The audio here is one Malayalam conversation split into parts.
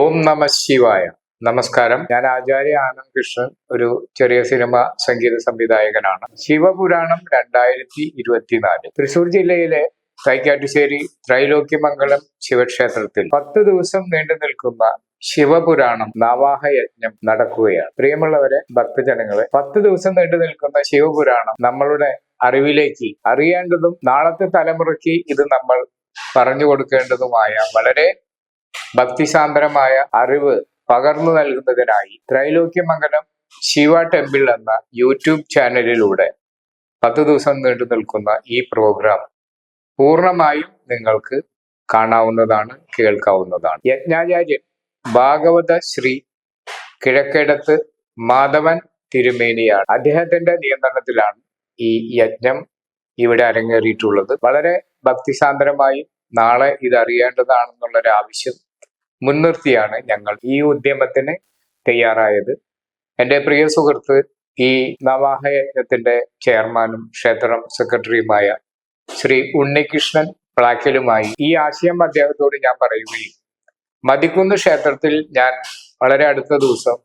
ഓം നമ ശിവായ. നമസ്കാരം. ഞാൻ ആചാര്യ ആനന്ദ് കൃഷ്ണൻ, ഒരു ചെറിയ സിനിമ സംഗീത സംവിധായകനാണ്. ശിവപുരാണം 2024 തൃശൂർ ജില്ലയിലെ തൈക്കാട്ടുശ്ശേരി ത്രൈലോക്യമംഗലം ശിവക്ഷേത്രത്തിൽ 10 ദിവസം നീണ്ടു നിൽക്കുന്ന ശിവപുരാണം നവാഹയജ്ഞം നടക്കുകയാണ്. പ്രിയമുള്ളവരെ, ഭക്തജനങ്ങളെ, 10 ദിവസം നീണ്ടു നിൽക്കുന്ന ശിവപുരാണം നമ്മളുടെ അറിവിലേക്ക്, അറിയേണ്ടതും നാളത്തെ തലമുറയ്ക്ക് ഇത് നമ്മൾ പറഞ്ഞു കൊടുക്കേണ്ടതുമായ വളരെ ഭക്തിസാന്ദ്രമായ അറിവ് പകർന്നു നൽകുന്നതിനായി ത്രൈലോക്യമംഗലം ശിവ ടെമ്പിൾ എന്ന യൂട്യൂബ് ചാനലിലൂടെ 10 ദിവസം നീണ്ടു നിൽക്കുന്ന ഈ പ്രോഗ്രാം പൂർണ്ണമായും നിങ്ങൾക്ക് കാണാവുന്നതാണ്, കേൾക്കാവുന്നതാണ്. യജ്ഞാചാര്യൻ ഭാഗവത ശ്രീ കിഴക്കേടത്ത് മാധവൻ തിരുമേനിയാണ്. അദ്ദേഹത്തിന്റെ നിയന്ത്രണത്തിലാണ് ഈ യജ്ഞം ഇവിടെ അരങ്ങേറിയിട്ടുള്ളത്. വളരെ ഭക്തിസാന്ദ്രമായി നാളെ ഇത് അറിയേണ്ടതാണെന്നുള്ളൊരു ആവശ്യം മുൻനിർത്തിയാണ് ഞങ്ങൾ ഈ ഉദ്യമത്തിന് തയ്യാറായത്. എൻ്റെ പ്രിയ സുഹൃത്ത്, ഈ നവാഹയജ്ഞത്തിന്റെ ചെയർമാനും ക്ഷേത്രം സെക്രട്ടറിയുമായ ശ്രീ ഉണ്ണികൃഷ്ണൻ പ്ലാക്കലുമായി ഈ ആശയം അദ്ദേഹത്തോട് ഞാൻ പറയുകയും, മതിക്കുന്ന് ക്ഷേത്രത്തിൽ ഞാൻ വളരെ അടുത്ത ദിവസം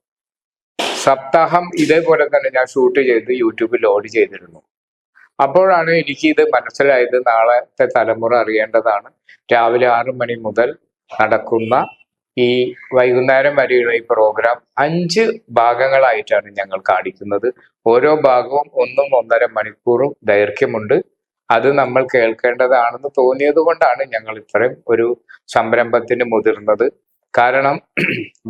സപ്താഹം ഇതേപോലെ തന്നെ ഞാൻ ഷൂട്ട് ചെയ്ത് യൂട്യൂബിൽ ലോഡ് ചെയ്തിരുന്നു. അപ്പോഴാണ് എനിക്ക് ഇത് മനസ്സിലായത്. നാളത്തെ തലമുറ അറിയേണ്ടതാണ്. രാവിലെ 6 മണി മുതൽ നടക്കുന്ന ഈ വൈകുന്നേരം വരെയുള്ള ഈ പ്രോഗ്രാം 5 ഭാഗങ്ങളായിട്ടാണ് ഞങ്ങൾ കാണിക്കുന്നത്. ഓരോ ഭാഗവും 1-1.5 മണിക്കൂറും ദൈർഘ്യമുണ്ട്. അത് നമ്മൾ കേൾക്കേണ്ടതാണെന്ന് തോന്നിയത് കൊണ്ടാണ് ഞങ്ങൾ ഇത്രയും ഒരു സംരംഭത്തിന് മുതിർന്നത്. കാരണം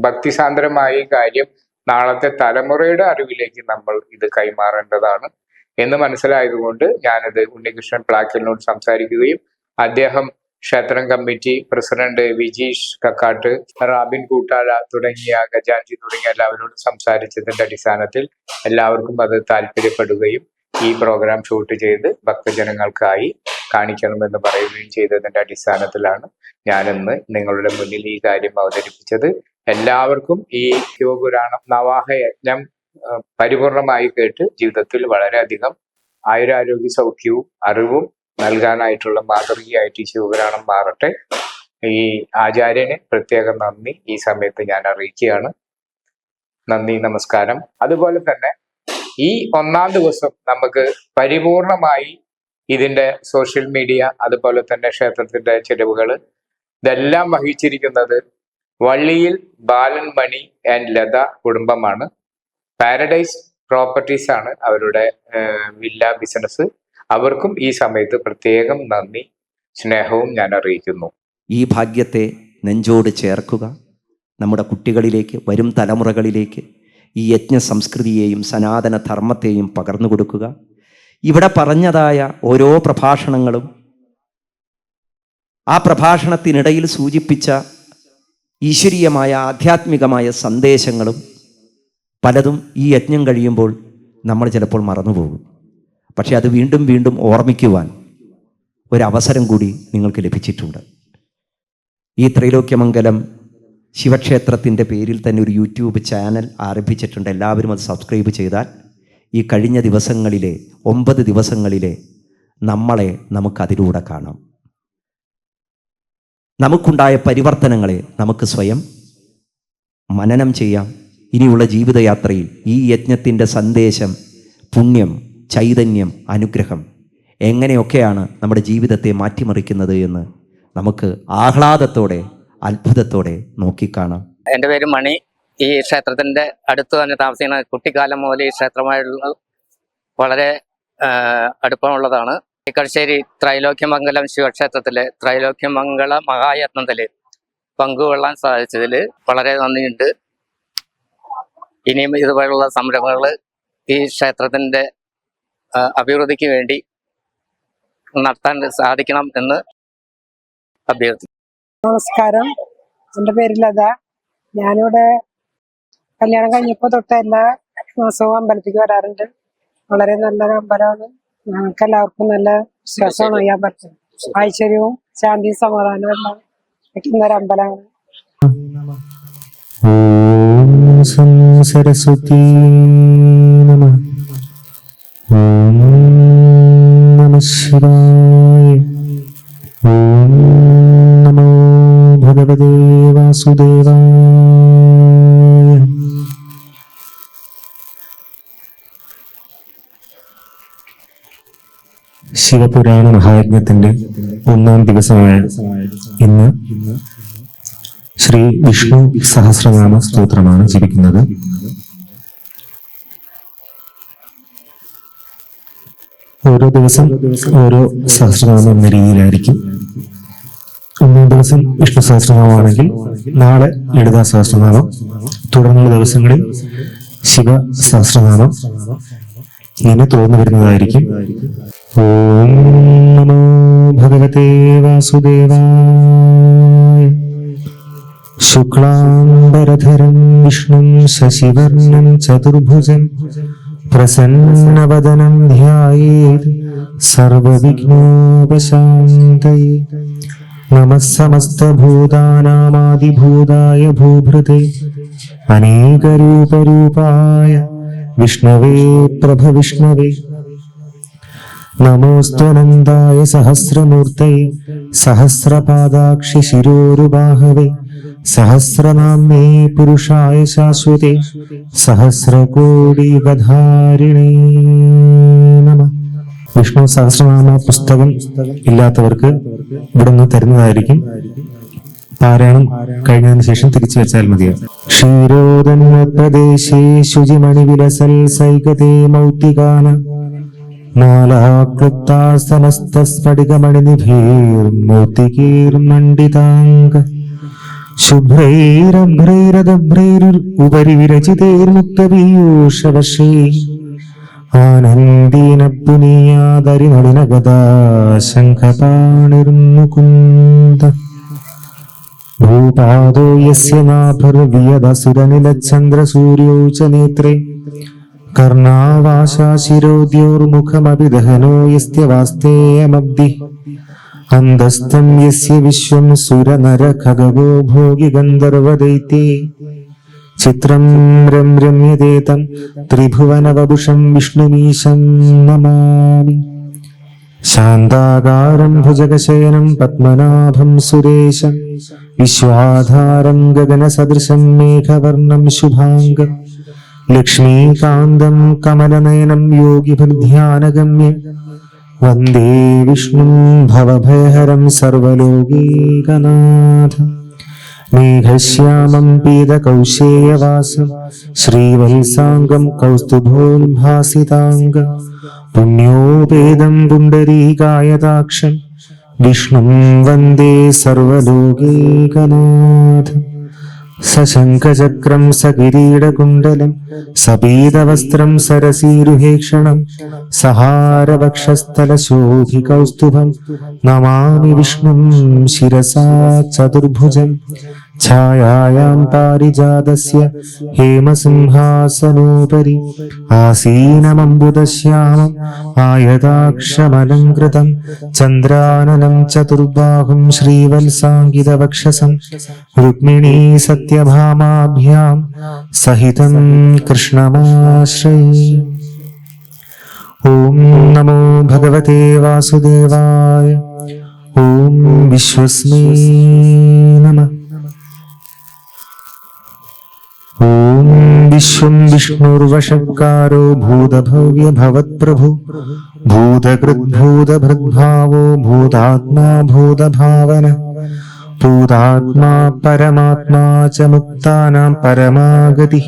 ഭക്തിസാന്ദ്രമായ കാര്യം നാളത്തെ തലമുറയുടെ അറിവിലേക്ക് നമ്മൾ ഇത് കൈമാറേണ്ടതാണ് എന്ന് മനസ്സിലായതുകൊണ്ട് ഞാനത് ഉണ്ണികൃഷ്ണൻ പ്ലാക്കലിനോട് സംസാരിക്കുകയും അദ്ദേഹം ക്ഷേത്രം committee president Vijeesh Kakkat, Rabin Koottala തുടങ്ങിയ ഗജാൻജി തുടങ്ങിയ എല്ലാവരോടും സംസാരിച്ചതിന്റെ അടിസ്ഥാനത്തിൽ എല്ലാവർക്കും അത് താല്പര്യപ്പെടുകയും ഈ പ്രോഗ്രാം ഷൂട്ട് ചെയ്ത് ഭക്തജനങ്ങൾക്കായി കാണിക്കണമെന്ന് പറയുകയും ചെയ്തതിന്റെ അടിസ്ഥാനത്തിലാണ് ഞാനിന്ന് നിങ്ങളുടെ മുന്നിൽ ഈ കാര്യം അവതരിപ്പിച്ചത്. എല്ലാവർക്കും ഈ ശിവപുരാണം നവാഹയജ്ഞം പരിപൂർണമായി കേട്ട് ജീവിതത്തിൽ വളരെയധികം ആയുരാരോഗ്യ സൗഖ്യവും അറിവും നൽകാനായിട്ടുള്ള മാതൃകയായിട്ട് ഈ ശിവപുരാണം മാറട്ടെ. ഈ ആചാര്യന് പ്രത്യേകം നന്ദി ഈ സമയത്ത് ഞാൻ അറിയിക്കുകയാണ്. നന്ദി, നമസ്കാരം. അതുപോലെ തന്നെ ഈ 1-ാം ദിവസം നമുക്ക് പരിപൂർണമായി ഇതിന്റെ സോഷ്യൽ മീഡിയ, അതുപോലെ തന്നെ ക്ഷേത്രത്തിന്റെ ചെലവുകൾ ഇതെല്ലാം വഹിച്ചിരിക്കുന്നത് വള്ളിയിൽ ബാലൻ മണി ആൻഡ് ലത കുടുംബമാണ്. പാരഡൈസ് പ്രോപ്പർട്ടീസ് ആണ് അവരുടെ വില്ല ബിസിനസ്. അവർക്കും ഈ സമയത്ത് പ്രത്യേകം നന്ദി, സ്നേഹവും ഞാൻ അറിയിക്കുന്നു. ഈ ഭാഗ്യത്തെ നെഞ്ചോട് ചേർക്കുക. നമ്മുടെ കുട്ടികളിലേക്ക്, വരും തലമുറകളിലേക്ക് ഈ യജ്ഞ സംസ്കൃതിയെയും സനാതന ധർമ്മത്തെയും പകർന്നു കൊടുക്കുക. ഇവിടെ പറഞ്ഞതായ ഓരോ പ്രഭാഷണങ്ങളും, ആ പ്രഭാഷണത്തിനിടയിൽ സൂചിപ്പിച്ച ഈശ്വരീയമായ ആധ്യാത്മികമായ സന്ദേശങ്ങളും പലതും ഈ യജ്ഞം കഴിയുമ്പോൾ നമ്മൾ ചിലപ്പോൾ മറന്നുപോകും. പക്ഷെ അത് വീണ്ടും വീണ്ടും ഓർമ്മിക്കുവാൻ ഒരവസരം കൂടി നിങ്ങൾക്ക് ലഭിച്ചിട്ടുണ്ട്. ഈ ത്രൈലോക്യമംഗലം ശിവക്ഷേത്രത്തിൻ്റെ പേരിൽ തന്നെ ഒരു യൂട്യൂബ് ചാനൽ ആരംഭിച്ചിട്ടുണ്ട്. എല്ലാവരും അത് സബ്സ്ക്രൈബ് ചെയ്താൽ ഈ കഴിഞ്ഞ ദിവസങ്ങളിലെ 9 ദിവസങ്ങളിലെ നമ്മളെ നമുക്കതിലൂടെ കാണാം. നമുക്കുണ്ടായ പരിവർത്തനങ്ങളെ നമുക്ക് സ്വയം മനനം ചെയ്യാം. ഇനിയുള്ള ജീവിതയാത്രയിൽ ഈ യജ്ഞത്തിൻ്റെ സന്ദേശം, പുണ്യം, ചൈതന്യം, അനുഗ്രഹം എങ്ങനെയൊക്കെയാണ് നമ്മുടെ ജീവിതത്തെ മാറ്റിമറിക്കുന്നത് എന്ന് നമുക്ക് ആഹ്ലാദത്തോടെ, അത്ഭുതത്തോടെ നോക്കിക്കാണാം. എൻ്റെ പേര് മണി. ഈ ക്ഷേത്രത്തിൻ്റെ അടുത്ത് തന്നെ താമസിക്കുന്ന, കുട്ടിക്കാലം മുതൽ ഈ ക്ഷേത്രമായിട്ടുള്ള വളരെ അടുപ്പമുള്ളതാണ്. തൈക്കാട്ടുശ്ശേരി ത്രൈലോക്യമംഗലം ശിവക്ഷേത്രത്തിലെ ത്രൈലോക്യമംഗള മഹായജ്ഞത്തിൽ പങ്കുകൊള്ളാൻ സാധിച്ചതിൽ വളരെ നന്ദിയുണ്ട്. ഇനിയും ഇതുപോലുള്ള സംരംഭങ്ങൾ ഈ ക്ഷേത്രത്തിൻ്റെ അഭിവൃദ്ധിക്ക് വേണ്ടി നടത്താൻ സാധിക്കണം എന്ന് അഭ്യർത്ഥിക്കുന്നു. നമസ്കാരം, എൻ്റെ പേര് ലത. ഞാനിവിടെ കല്യാണം കഴിഞ്ഞപ്പോൾ തൊട്ട് എല്ലാ മാസവും അമ്പലത്തിലേക്ക് വരാറുണ്ട്. വളരെ നല്ലൊരു അമ്പലമാണ്. ഞങ്ങൾക്ക് എല്ലാവർക്കും നല്ല വിശ്വാസമാണ് ഈ അമ്പലത്തിൽ. ഐശ്വര്യവും ശാന്തിയും സമാധാനവും എല്ലാം കിട്ടുന്നൊരു അമ്പലമാണ്. സരസ്വതി നമഃ. ഓം നമഃ ശിവായ. ഓം നമോ ഭഗവതേ വാസുദേവായ. ശിവപുരാണ മഹായജ്ഞത്തിന്റെ 1-ാം ദിവസമായ ഇന്ന് ശ്രീ വിഷ്ണു സഹസ്രനാമ സ്തോത്രമാണ് ജപിക്കുന്നത്. ഓരോ ദിവസം ഓരോ സഹസ്രനാമം എന്ന രീതിയിലായിരിക്കും. 1-ാം ദിവസം വിഷ്ണു സഹസ്രനാമമാണെങ്കിൽ നാളെ ലളിതാ സഹസ്രനാമം, തുടർന്നുള്ള ദിവസങ്ങളിൽ ശിവ സഹസ്രനാമം ഇങ്ങനെ തുറന്നു വരുന്നതായിരിക്കും. ഓം നമോ ഭഗവതേ വാസുദേവായ. ശുക്ലാംബരധരം വിഷ്ണും ശശിവർണം ചതുർഭുജം പ്രസന്നവദനം ധ്യായേത് സർവവിഘ്നോപശാന്തയേ. നമഃ സമസ്തഭൂതാനാമാദിഭൂതായ ഭൂഭൃതേ അനേകരൂപരൂപായ വിഷ്ണവേ പ്രഭവിഷ്ണവേ. നമോസ്ത്വനന്തായ സഹസ്രമൂർത്തയേ സഹസ്രപാദാക്ഷി ശിരോരുബാഹവേ. സഹസ്രനാമ്നേ പുരുഷായ ശാശ്വതേ സഹസ്രകോടിവധാരിണേ നമഃ. വിഷ്ണു സഹസ്രനാമ പുസ്തകം ഇല്ലാത്തവർക്ക് ഇവിടുന്ന് തരുന്നതായിരിക്കും. പാരായണം കഴിഞ്ഞതിന് ശേഷം തിരിച്ചു വെച്ചാൽ മതിയാവും. ക്ഷീരോദന്വപ്രദേശേ ശുചിമണിവിലസൽ സൈകതേ മൗക്തികാന മാലാക്ലുപ്താ സമസ്തസ്ഫടികമണിനിഭേർമൗക്തികീർമണ്ഡിതാംഗ ശുഭ്രൈരഭ്രൈരദഭ്രൈരുപരി വിരചിതൈർമുക്തപീയൂഷവശേ ആനന്ദീന പുനീയാദരിനളിനഗദാ ശംഖപാണിർമുകുന്ദ. ഭൂപാദോ യസ്യ നാഭിർവിയദസുരനിലചന്ദ്രസൂര്യോ ച നേത്രേ കർണാവാശാശിരോദ്യോർമുഖമപി ദഹനോ യസ്യ വാസ്തേയമബ്ധി അന്തസ്തം യസ്യ വിശ്വം സുരനരഖഗോ ഭോഗി ഗന്ധർവദൈത്യേ. ചിത്രം രമ്യതേതം ത്രിഭുവനവപുഷം വിഷ്ണുമീശം നമാമി. ശാന്താകാരം ഭുജഗശയനം പത്മനാഭം സുരേശം വിശ്വാധാരം ഗഗനസദൃശം മേഘവർണം ശുഭാംഗം ലക്ഷ്മീകാന്തം കമലനയനം യോഗിഭിർധ്യാനഗമ്യം വന്ദേ വിഷ്ണും ഭവഭയഹരം സർവലോകൈകനാഥം. മേഘശ്യാമം പീതകൗശേയവാസം ശ്രീവത്സാംഗം കൗസ്തുഭോദ്ഭാസിതാംഗം പുണ്യോപേതം പുണ്ഡരീകായതാക്ഷം വിഷ്ണും വന്ദേ സർവലോകൈകനാഥം. സശംഖചക്രം സകിരീടകുണ്ടലം സപീതവസ്ത്രം സരസീരുഹേക്ഷണം സഹാരവക്ഷസ്ഥലശോഭികൗസ്തുഭം നമാമി വിഷ്ണും ശിരസാ ചതുർഭുജം. ഛായായാം പാരിജാതസ്യ ഹേമസിംഹാസനോപരി ആസീനമംബുദശ്യാമം ആയതാക്ഷമലങ്കൃതം ചന്ദ്രാനനം ചതുർബാഹും ശ്രീവത്സാംഗിതവക്ഷസം രുക്മിണീ സത്യഭാമാഭ്യാം സഹിതം കൃഷ്ണമാശ്രയേ. ഓം നമോ ഭഗവതേ വാസുദേവായ. ഓം വിശ്വസ്മേ നമഃ. ഓം വിശ്വം വിഷ്ണുർവശക്കാരോ ഭൂതഭവ്യഭവത്പ്രഭു ഭൂതകൃദ്ഭൂതഭൃദ്ഭാവോ ഭൂതാത്മാ ഭൂതഭാവന ഭൂതാത്മാ പരമാത്മാ ച മുക്താനാം പരമാഗതി.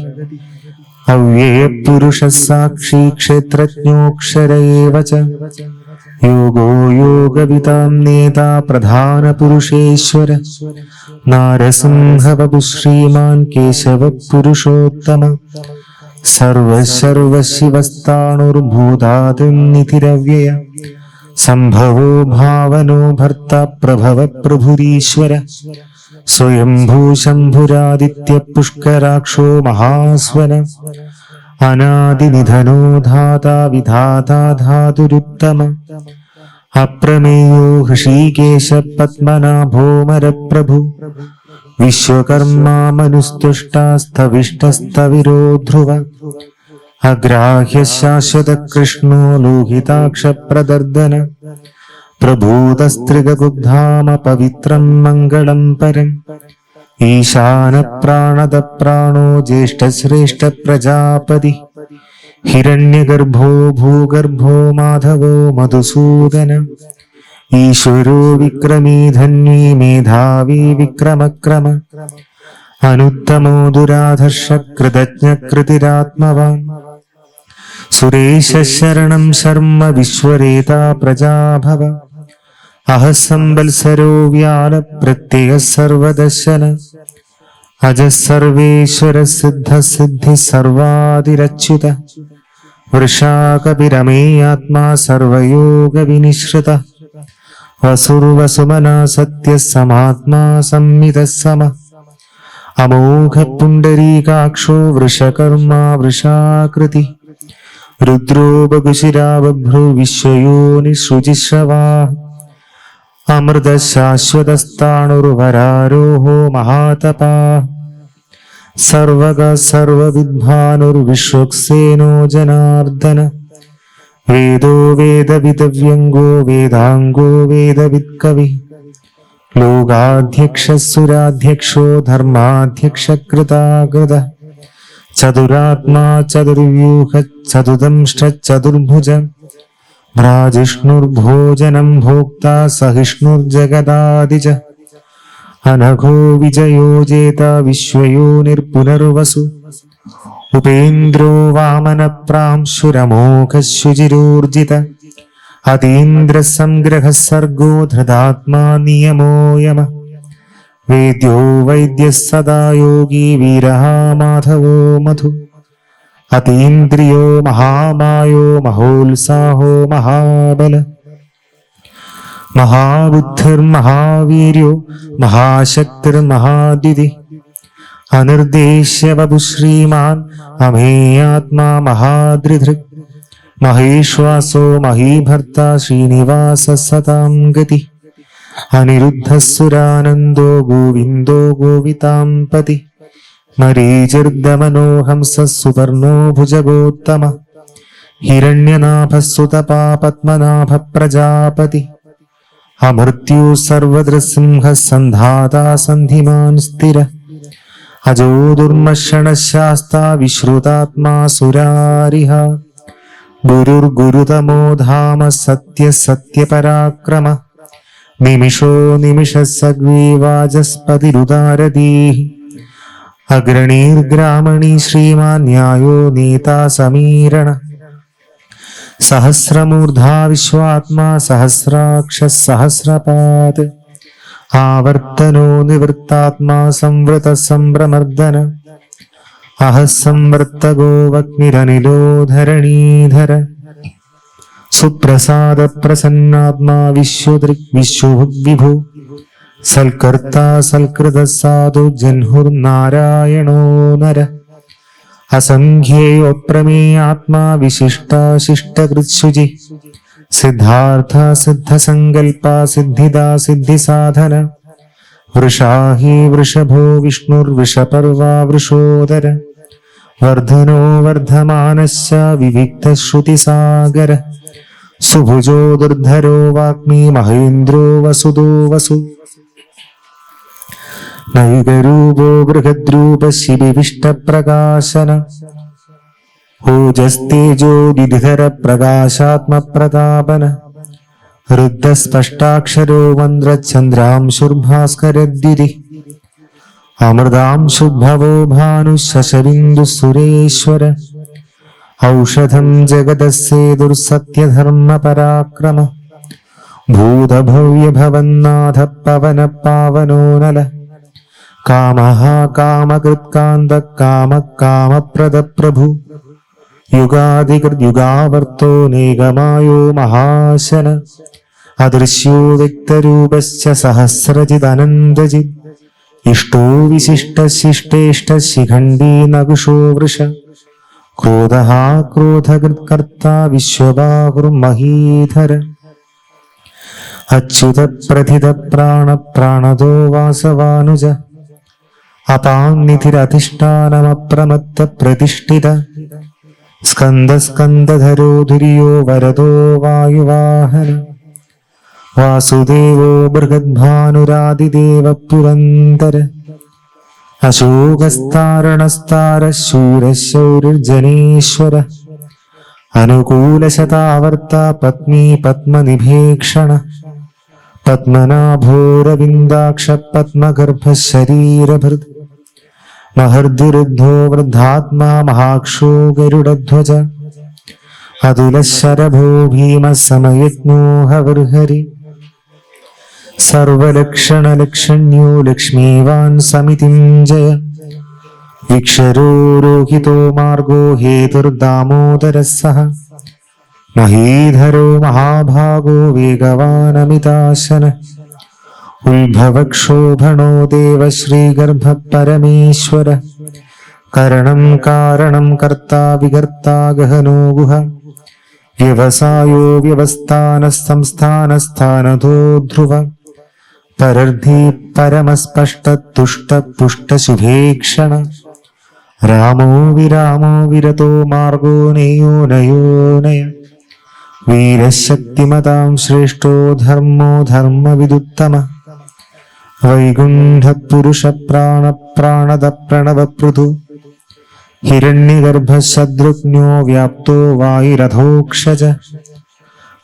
അവ്യയപുരുഷഃ സാക്ഷി ക്ഷേത്രജ്ഞോക്ഷര ഏവ ച യോഗോ യോഗവിതാം നേതാ പ്രധാനപുരുഷേശ്വര നാരസിംഹവപു ശ്രീമാൻ കേശവ പുരുഷോത്തമ സർവശർവശിവസ്ഥാണുർഭൂതാദിനിധിരവ്യയ സംഭവോ ഭാവനോ ഭർത്ത പ്രഭവ പ്രഭുരീശ്വര സ്വയംഭൂ ശംഭുരാദിത്യ പുഷ്കരാക്ഷോ മഹാസ്വന അനാദിനിധനോ ധാതാ വിധാതാ ധാതുരുത്തമ അപ്രമേയോ ഹൃഷീകേശ പത്മനാഭോമരപ്രഭു വിശ്വകർമാ മനുസ്തുഷ്ടാസ്തവിഷ്ടസ്തവിരോ ധ്രുവ അഗ്രാഹ്യ ശാശ്വത കൃഷ്ണോ ലോഹിതാക്ഷപ്രദർദന പ്രഭൂതസ്ത്രിഗുബ്ധാമ പവിത്രം മംഗളം പരം ഈശാന പ്രാണദ പ്രാണോ ജ്യേഷ്ഠശ്രേഷ്ഠ പ്രജാപതി ഹിരണ്യഗർഭോ ഭൂഗർഭോ മാധവോ മധുസൂദന ഈശ്വരോ വിക്രമീ ധന്വീ മേധാവി വിക്രമക്രമ അനുത്തമോ ദുരാധർഷ കൃതജ്ഞ കൃതിരാത്മവാൻ സുരേശ ശരണം ശർമ്മ വിശ്വരേത പ്രജാഭവ അഹസംവത്സരോ വ്യാല പ്രത്യയ സർവദർശന അജ സർവേശ്വര സിദ്ധ സിദ്ധി സർവാതിരച്യുത വൃഷാകപിരമേ ആത്മാ സർവയോഗ വിനിശ്രിത വസുർവസുമന സത്യ സമാത്മാ സംമിത സമ അമോഘ പുണ്ടരീകാക്ഷോ വൃഷകർമാ വൃഷാകൃതി രുദ്രോ ബഹുശിരാ ബഭ്രു വിശ്വയോനി ശ്രുചിശ്രവാ അമൃത ശാശ്വതസ്ഥാണുർവരാരോഹോ മഹാതപാ സർവക സർവവിദ്വാനുർവിശ്വക്സേനോ ജനാർദ്ദന വേദോ വേദവിദവ്യംഗോ വേദാംഗോ വേദവിത്കവി ലോകാധ്യക്ഷസുരാധ്യക്ഷോ ധർമാധ്യക്ഷകൃതാകൃത ചതുരാത്മാ ചതുർവ്യൂഹ ചതുദംഷ്ടചതുർഭുജ ഭ്രാജിഷ്ണുർഭോജനം ഭോക്ത സഹിഷ്ണുർജഗദാദിജ അനഘോ വിജയോ ജേത വിശ്വയോനിർപുനർവസു ഉപേന്ദ്രോ വാമന പ്രാംശുരമോഘശുചിരൂർജിത അതീന്ദ്ര സംഗ്രഹ സർഗോ ധൃതാത്മാ നിയമോ യമ വേദ്യോ വൈദ്യ സദാ യോഗി വീരഃ മാധവോ മധു അതീന്ദ്രിയോ മഹാമായോ മഹോത്സാഹോ മഹാബല മഹാബുദ്ധിർമഹാവീര്യോ മഹാശക്തിർമഹാദിതി അനിർദ്ദേശ്യ വപു ശ്രീമാൻ അമേയാത്മാ മഹാദ്രിധൃക് മഹേശ്വാസോ മഹീഭർത്ത ശ്രീനിവാസ സതാം ഗതി അനിരുദ്ധസുരാനന്ദോ ഗോവിന്ദോ ഗോവിതാം പതി മരീചിർദമനോ ഹംസ സുവർണോ ഭുജഗോത്തമ ഹിരണ്യനാഭസുതപാ പത്മനാഭ പ്രജാപതി അമൃത്യു സർവദൃസിംഹ സന്ധാതാ സന്ധിമാൻ സ്ഥിര അജോ ദുർമഷണശാസ്താ വിശ്രുതാത്മാ സുരാരിഹ ഗുരുർഗുരുതമോ ധാമ സത്യ സത്യപരാക്രമ നിമിഷോ നിമിഷ സഗ്വീ വാചസ്പതിരുദാരതീഃ അഗ്രണീർഗ്രാമണീ ശ്രീമാൻ ന്യായോ നീതാ സമീരണ സഹസ്രമൂർധാ വിശ്വാത്മാ സഹസ്രാക്ഷ സഹസ്രപാദ് ആവർത്തനോ നിവൃത്താത്മാ സംവൃത സംഭ്രമർദ്ദന അഹസംവർത്തകോ വഗ്നിരനിലോ ധരണീധര സുപ്രസാദ പ്രസന്നാത്മാ വിശ്വദൃക് വിശ്വഭുഗ്വിഭു സൽകർത്താ സൽകൃത സാധു ജൻഹുർനാരായണോ നര അസംഖ്യേയോ പ്രമേയാത്മാ വിശിഷ്ടാശിഷ്ടകൃത്ശുചി സിദ്ധാർത്ഥ സിദ്ധസങ്കൽപ്പ സിദ്ധിദാ സിദ്ധിസാധന വൃഷാഹി വൃഷഭോ വിഷ്ണുർവൃഷപർവാ വൃഷോദര വർധനോ വർധമാനശ്ച വിവിക്തശ്രുതിസാഗര സുഭുജോ ദുർധരോ വാഗ്മി മഹേന്ദ്രോ വസുദോ വസു നൈകരൂപോ ബൃഹദ്രൂപ ശിബിവിഷ്ടപ്രകാശന ഓജസ്തേജോ ദിധിധര പ്രകാശാത്മപ്രതാപന രുദ്ധസ്പഷ്ടാക്ഷരോ മന്ത്രചന്ദ്രാംശുർഭാസ്കരദ്യുതി അമൃതാംശുഭവോ ഭാനു ശശബിന്ദു സുരേശ്വര ഔഷധം ജഗദസ്സേതുർസത്യധർമ്മ പരാക്രമ ഭൂതഭവ്യഭവന്നാഥ പവന പാവനോ നല കാമഃ കാമകൃത്കാന്ത കാമകാമപ്രദ പ്രഭു യുഗാദികൃത് യുഗാവർത്തോ നേകമായോ മഹാശന അദൃശ്യോ വ്യക്തരൂപശ്ച സഹസ്രജിദനന്തജിത് ഇഷ്ടോ വിശിഷ്ടശിഷ്ടേഷ്ട ശിഖണ്ഡീ നകുഷോ വൃഷ ക്രോധഃ ക്രോധകൃത്കർത്താ വിശ്വബാഹുർമഹീധര അച്യുത പ്രഥിത പ്രാണ പ്രാണദോ വാസവാനുജ അപാംനിധിരധിഷ്ഠാനമപ്രമത്ത പ്രതിഷ്ഠിത സ്കന്ദസ്കന്ദധരോ ധുര്യോ വരദോ വായുവാഹന വാസുദേവോ ബൃഹദ്ഭാനുരാദിദേവ പുരന്തര അശോകസ്താരണസ്താര ശൂരശൗര്യജനേശ്വര അനുകൂലശതാവർത്ത പത്മീ പത്മനിഭേക്ഷണ പത്മനാഭോരവിന്ദാക്ഷ പത്മഗർഭശരീരഭൃത് മഹർദ്ദിരുദ്ധോ വൃദ്ധാത്മാ മഹാക്ഷോ ഗരുഡധ്വജ അതുലശരഭോ ഭീമസമയജ്ഞോ ഹവിർഹരി സർവലക്ഷണലക്ഷണ്യോ ലക്ഷ്മീവാൻ സമിതിം ജയ വിക്ഷരോ രോഹിതോ മാർഗോ ഹേതുർദാമോദരഃ സഹ മഹീധരോ മഹാഭാഗോ വേഗവാനമിതാശന ഉത്ഭവക്ഷോഭണോ ദേവശ്രീഗർഭ പരമേശ്വര കരണം കാരണം കർത്താ വികർത്താ ഗഹനോ ഗുഹ വ്യവസായോ വ്യവസ്ഥാന സംസ്ഥാനസ്ഥാനതോ ധ്രുവ പരർദ്ധി പരമസ്പഷ്ടതുഷ്ട പുഷ്ടശുഭേക്ഷണ രാമോ വിരാമോ വിരതോ മാർഗോ നയോ നയോനയ വീരശക്തിമതാം ശ്രേഷ്ഠോ ധർമ്മോ ധർമ്മവിദുത്തമ വൈകുണ്ഠപുരുഷ പ്രാണപ്രാണദ പ്രണവപൃഥു ഹിരണ്യഗർഭശത്രുഘ്നോ വ്യാപ്തോ വായുരഥോക്ഷജ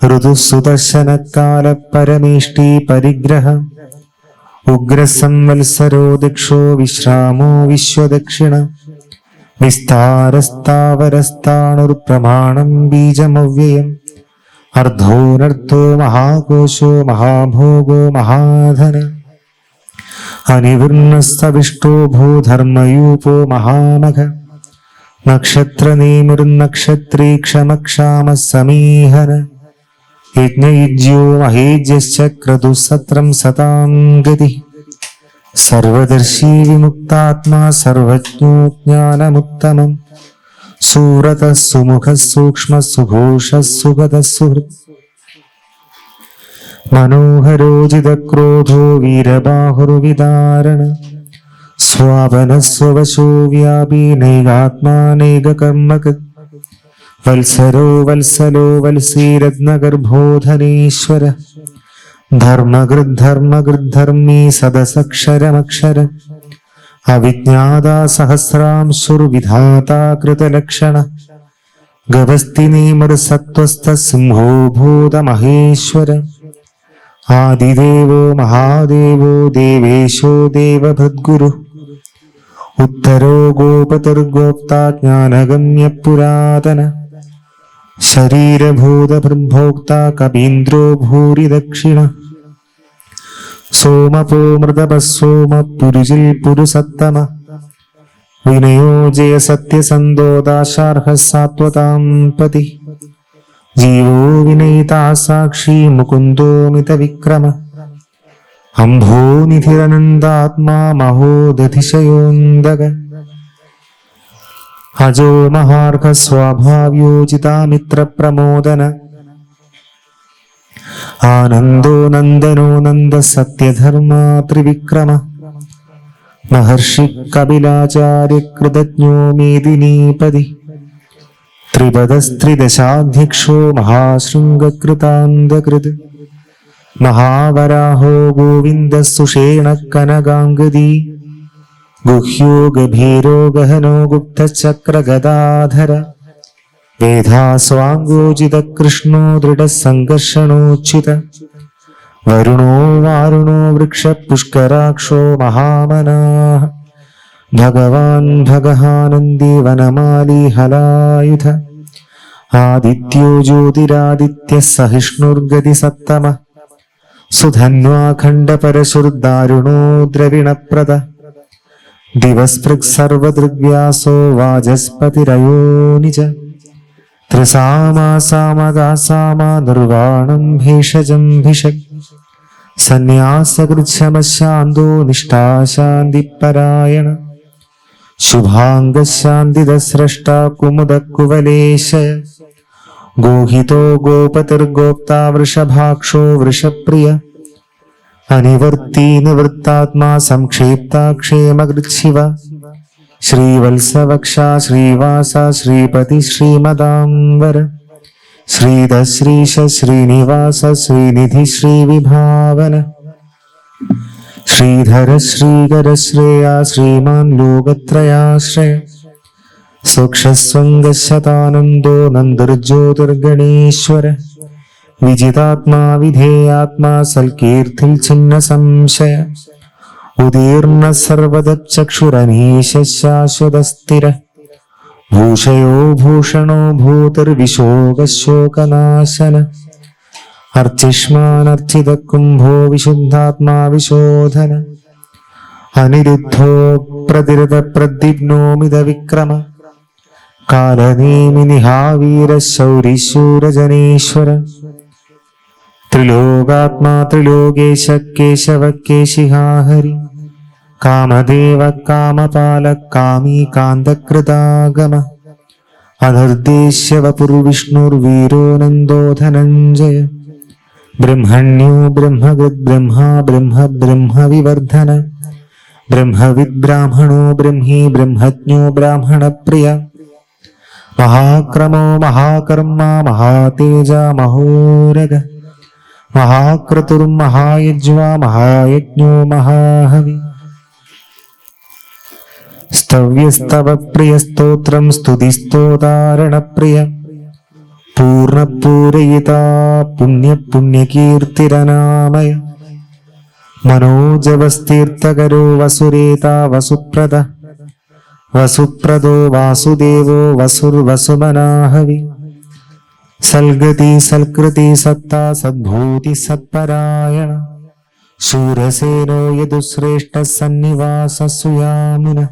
ഋതുസുദർശനകാല പരമേഷ്ടി പരിഗ്രഹ ഉഗ്രസംവത്സരോ ദക്ഷോ വിശ്രാമോ വിശ്വദക്ഷിണ വിസ്താരസ്ഥാവരസ്ഥാണുർപ്രമാണം ബീജമവ്യയം അർദ്ധോനർത്ഥോ മഹാകോശോ മഹാഭോഗോ മഹാധന അനിവൃണ്ണസ്തവിഷ്ടോ ഭൂധർമ്മയൂപോ മഹാമഘ നക്ഷത്രനേമിർനക്ഷത്രീ ക്ഷമക്ഷാമ സമീഹന യജ്ഞയുജ്യോ മഹേജ്യശ്ച ക്രതുസത്രം സതാം ഗതി സർവദർശീ വിമുക്താത്മാ സർവജ്ഞോ ജ്ഞാനമുത്തമം സൂരത സുമുഖ സൂക്ഷ്മ സുഘോഷ സുഗത സുഹൃത് മനോഹരോജിത ക്രോധോ വീരബാഹുർവിദാരണ സ്വാപന സ്വവശോ വ്യാപി നൈകാത്മാനൈകകർമ്മകൃത് വത്സരോ വത്സലോ വത്സീരത്നഗർഭോധനീശ്വര ധർമ്മകൃദ്ധർമ്മകൃദ്ധർമ്മീ സദസക്ഷരമക്ഷര അവിജ്ഞാതാ സഹസ്രാംശുർവിധാതാ കൃതലക്ഷണ ഗവസ്തിനീമൃസത്വസ്ഥ സിംഹോ ഭൂതമഹേശ്വര ആദിദേവോ മഹാദേവോ ദേവേശോ ദേവഭദ്ഗുരു ഉത്തരോ ഗോപതിർഗോപ്താ ജ്ഞാനഗമ്യ പുരാതന ശരീരഭൂതഭൃഭോക്താ കപീന്ദ്രോ ഭൂരി ദക്ഷിണ സോമപോ മൃതപസോമ പുരുജിൽ പുരുസത്തമ വിനയോ ജയ സത്യസന്തോദാശാർഹ സാത്വതാം പതി ജീവോ വിനയിതാ സാക്ഷി മുകുന്ദോ മിത വിക്രമ അംഭോ നിധിരനന്ദാത്മാ മഹോദധിശയോന്തക അജോ മഹാർഘ സ്വാഭാവ്യോജിതാമിത്ര പ്രമോദന ആനന്ദോ നന്ദനോ നന്ദ സത്യധർമാ ത്രിവിക്രമ മഹർഷി കപിലാചാര്യ കൃതജ്ഞോ മേദിനീപതി ത്രിപദസ്ത്രിദശാധ്യക്ഷോ മഹാശൃംഗകൃതാന്തകൃത് മഹാവരാഹോ ഗോവിന്ദ സുഷേണ കനകാംഗദീ ഗുഹ്യോ ഗഭീരോ ഗഹനോ ഗുപ്തചക്രഗദാധര വേദാസ്വാംഗോജിത കൃഷ്ണോ ദൃഢസംഘർഷണോച്യുത വരുണോ വാരുണോ വൃക്ഷ പുഷ്കരാക്ഷോ മഹാമനാഃ ഭഗവാൻ ഭഗഹാനന്ദി വനമാലി ഹലായുധ ആദിത്യോ ജ്യോതിരാദിത്യ സഹിഷ്ണുർഗതി സത്തമ സുധന്വാഖണ്ഡ പരശുർദാരുണോ ദ്രവിണപ്രദ ദിവസ്പൃക് സർവദൃഗ്വ്യാസോ വാചസ്പതിരയോ നിജ ത്രിസാമാസാമകാസാമാ നിർവാണം ഭേഷജം ഭിഷക് സന്യാസകൃച്ഛമശാന്തോ നിഷ്ഠാശാന്തിപരായണ ശുഭാംഗശാന്തിദസ്രഷ്ട കുമുദക്കുവലേശയ ഗോഹിതോ ഗോപതിർഗോപ്താ വൃഷഭാക്ഷോ വൃഷപ്രിയ അനിവർത്തി നിവൃത്താത്മാ സംക്ഷേപ്താക്ഷേമകൃച്ഛിവ ശ്രീവത്സവക്ഷ ശ്രീവാസ ശ്രീപതി ശ്രീമദാംബര ശ്രീധശ്രീശ ശ്രീനിവാസ ശ്രീനിധി ശ്രീവിഭാവന ശ്രീധര ശ്രീകര ശ്രേയ ശ്രീമാൻ ലോകത്രയാശ്രയ സ്വക്ഷസ്വംഗശതാനന്ദോ നന്ദിർജ്യോതിർഗണേശ്വര വിജിതാത്മാ വിധേയാത്മാ സൽകീർത്തിൽ ചിഹ്ന സംശയ ഉദീർണ സർവദചക്ഷുരനീശ ശാശ്വതസ്ഥിര ഭൂഷയോ ഭൂഷണോ ഭൂതിർവിശോകശോകനാശന അർച്ചിഷ്മാനർച്ചിത കുംഭോ വിശുദ്ധാത്മാ വിശോധന അനിരുദ്ധോ പ്രതിരത പ്രദ്യുമ്നോമിത വിക്രമ കാലനേമിനിഹാവീര ശൗരിശൂരജനേശ്വര ത്രിലോകാത്മാ ത്രിലോകേശ കേശവ കേശിഹാഹരി കാമദേവ കാമപാല കാമീ കാന്തകൃതാഗമ അധർദ്ദേശ്യവ പുർവിഷ്ണുർവീരോ നന്ദോ ധനഞ്ജയ ബ്രഹ്മണ്യോ ബ്രഹ്മഗത് ബ്രഹ്മാ ബ്രഹ്മ ബ്രഹ്മവിവർധന ബ്രഹ്മവിദ് ബ്രാഹ്മണോ ബ്രഹ്മീ ബ്രഹ്മജ്ഞോ ബ്രാഹ്മണപ്രിയ മഹാക്രമോ മഹാകർമ്മ മഹാതേജ മഹോരഗ മഹാക്രതുർമഹായജ്വാ മഹായജ്ഞോ മഹാഹവി സ്തവ്യസ്തവ പ്രിയ സ്തോത്രം സ്തുതിസ്തോതാരണപ്രിയ പൂർണ്ണപൂരയിതാ പുണ്യപുണ്യകീർത്തിരനാമയ മനോജവസ്തീർത്ഥകരോ വസുരേതാ വസുപ്രദ വസുപ്രദോ വാസുദേവോ വസുർവസുമനാഹവി സൽഗതി സൽകൃതി സത്താ സദ്ഭൂതി സത്പരായണ ശൂരസേനോ യദുശ്രേഷ്ഠ സന്നിവാസ സുയാമുന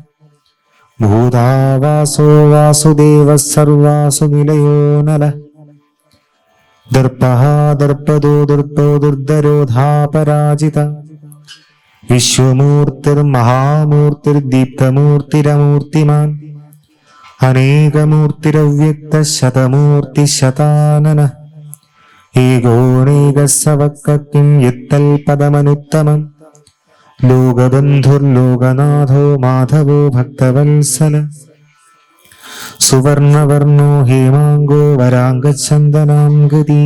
ഭൂതാവാസോ വാസുദേവ സർവാസു നിലയോ നല ദർപ്പഃ ദർപ്പദോ ദർപ്പോ ദുർധരോധാപരാജിത വിശ്വമൂർത്തിർമഹാമൂർത്തിർദീപ്തമൂർത്തിരമൂർത്തിമാൻ അനേകമൂർത്തിരവ്യക്ത ശതമൂർത്തി ശതാനന ഏകോണേകസവക്കിം യത്തൽ പദമനുത്തമം ലോകബന്ധുർലോകനാഥോ മാധവോ ഭക്തവത്സല സുവർണവർണോ ഹേമാംഗോ വരാംഗചന്ദനാംഗതി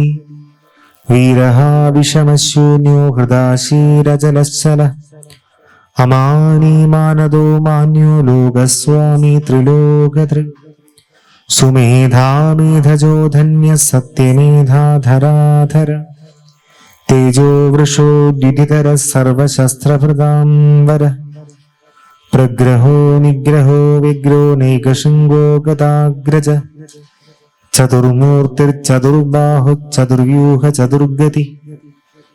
വീരഃ വിഷമശൂന്യോ ഹൃദാശീരജലശ്ചല അമാനീ മാനദോ മാന്യോ ലോകസ്വാമി ത്രിലോകതൃ സുമേധാമേധജോ ധന്യ സത്യമേധാധരാധര തേജോ വൃഷോ ദ്വിധിധര സർവശസ്ത്രഭൃതാം വര പ്രഗ്രഹോ നിഗ്രഹോ വിഗ്രോ നൈകശൃംഗോ ഗദാഗ്രജ ചതുർമൂർത്തിർചതുർബാഹു ചതുർവ്യൂഹ ചതുർഗതി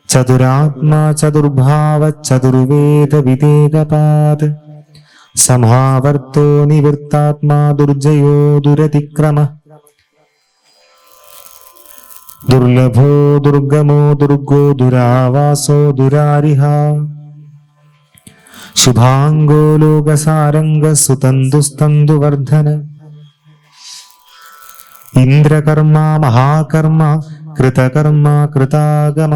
ചതുരാത്മാ ചതുർഭാവ ചതുർവേദ വിവേകപാദ സമാവർത്തോ നിവൃത്താത്മാ ദുർജയോ ദുരതിക്രമ ദുർലഭോ ദുർഗമോ ദുർഗോ ദുരാവാസോ ദുരാരിഹ ശുഭാംഗോ ലോകസാരംഗ സുതന്തുസ്തന്തുവർധന ഇന്ദ്രകർമ്മ മഹാകർമ്മ കൃതകർമ്മ കൃതാഗമ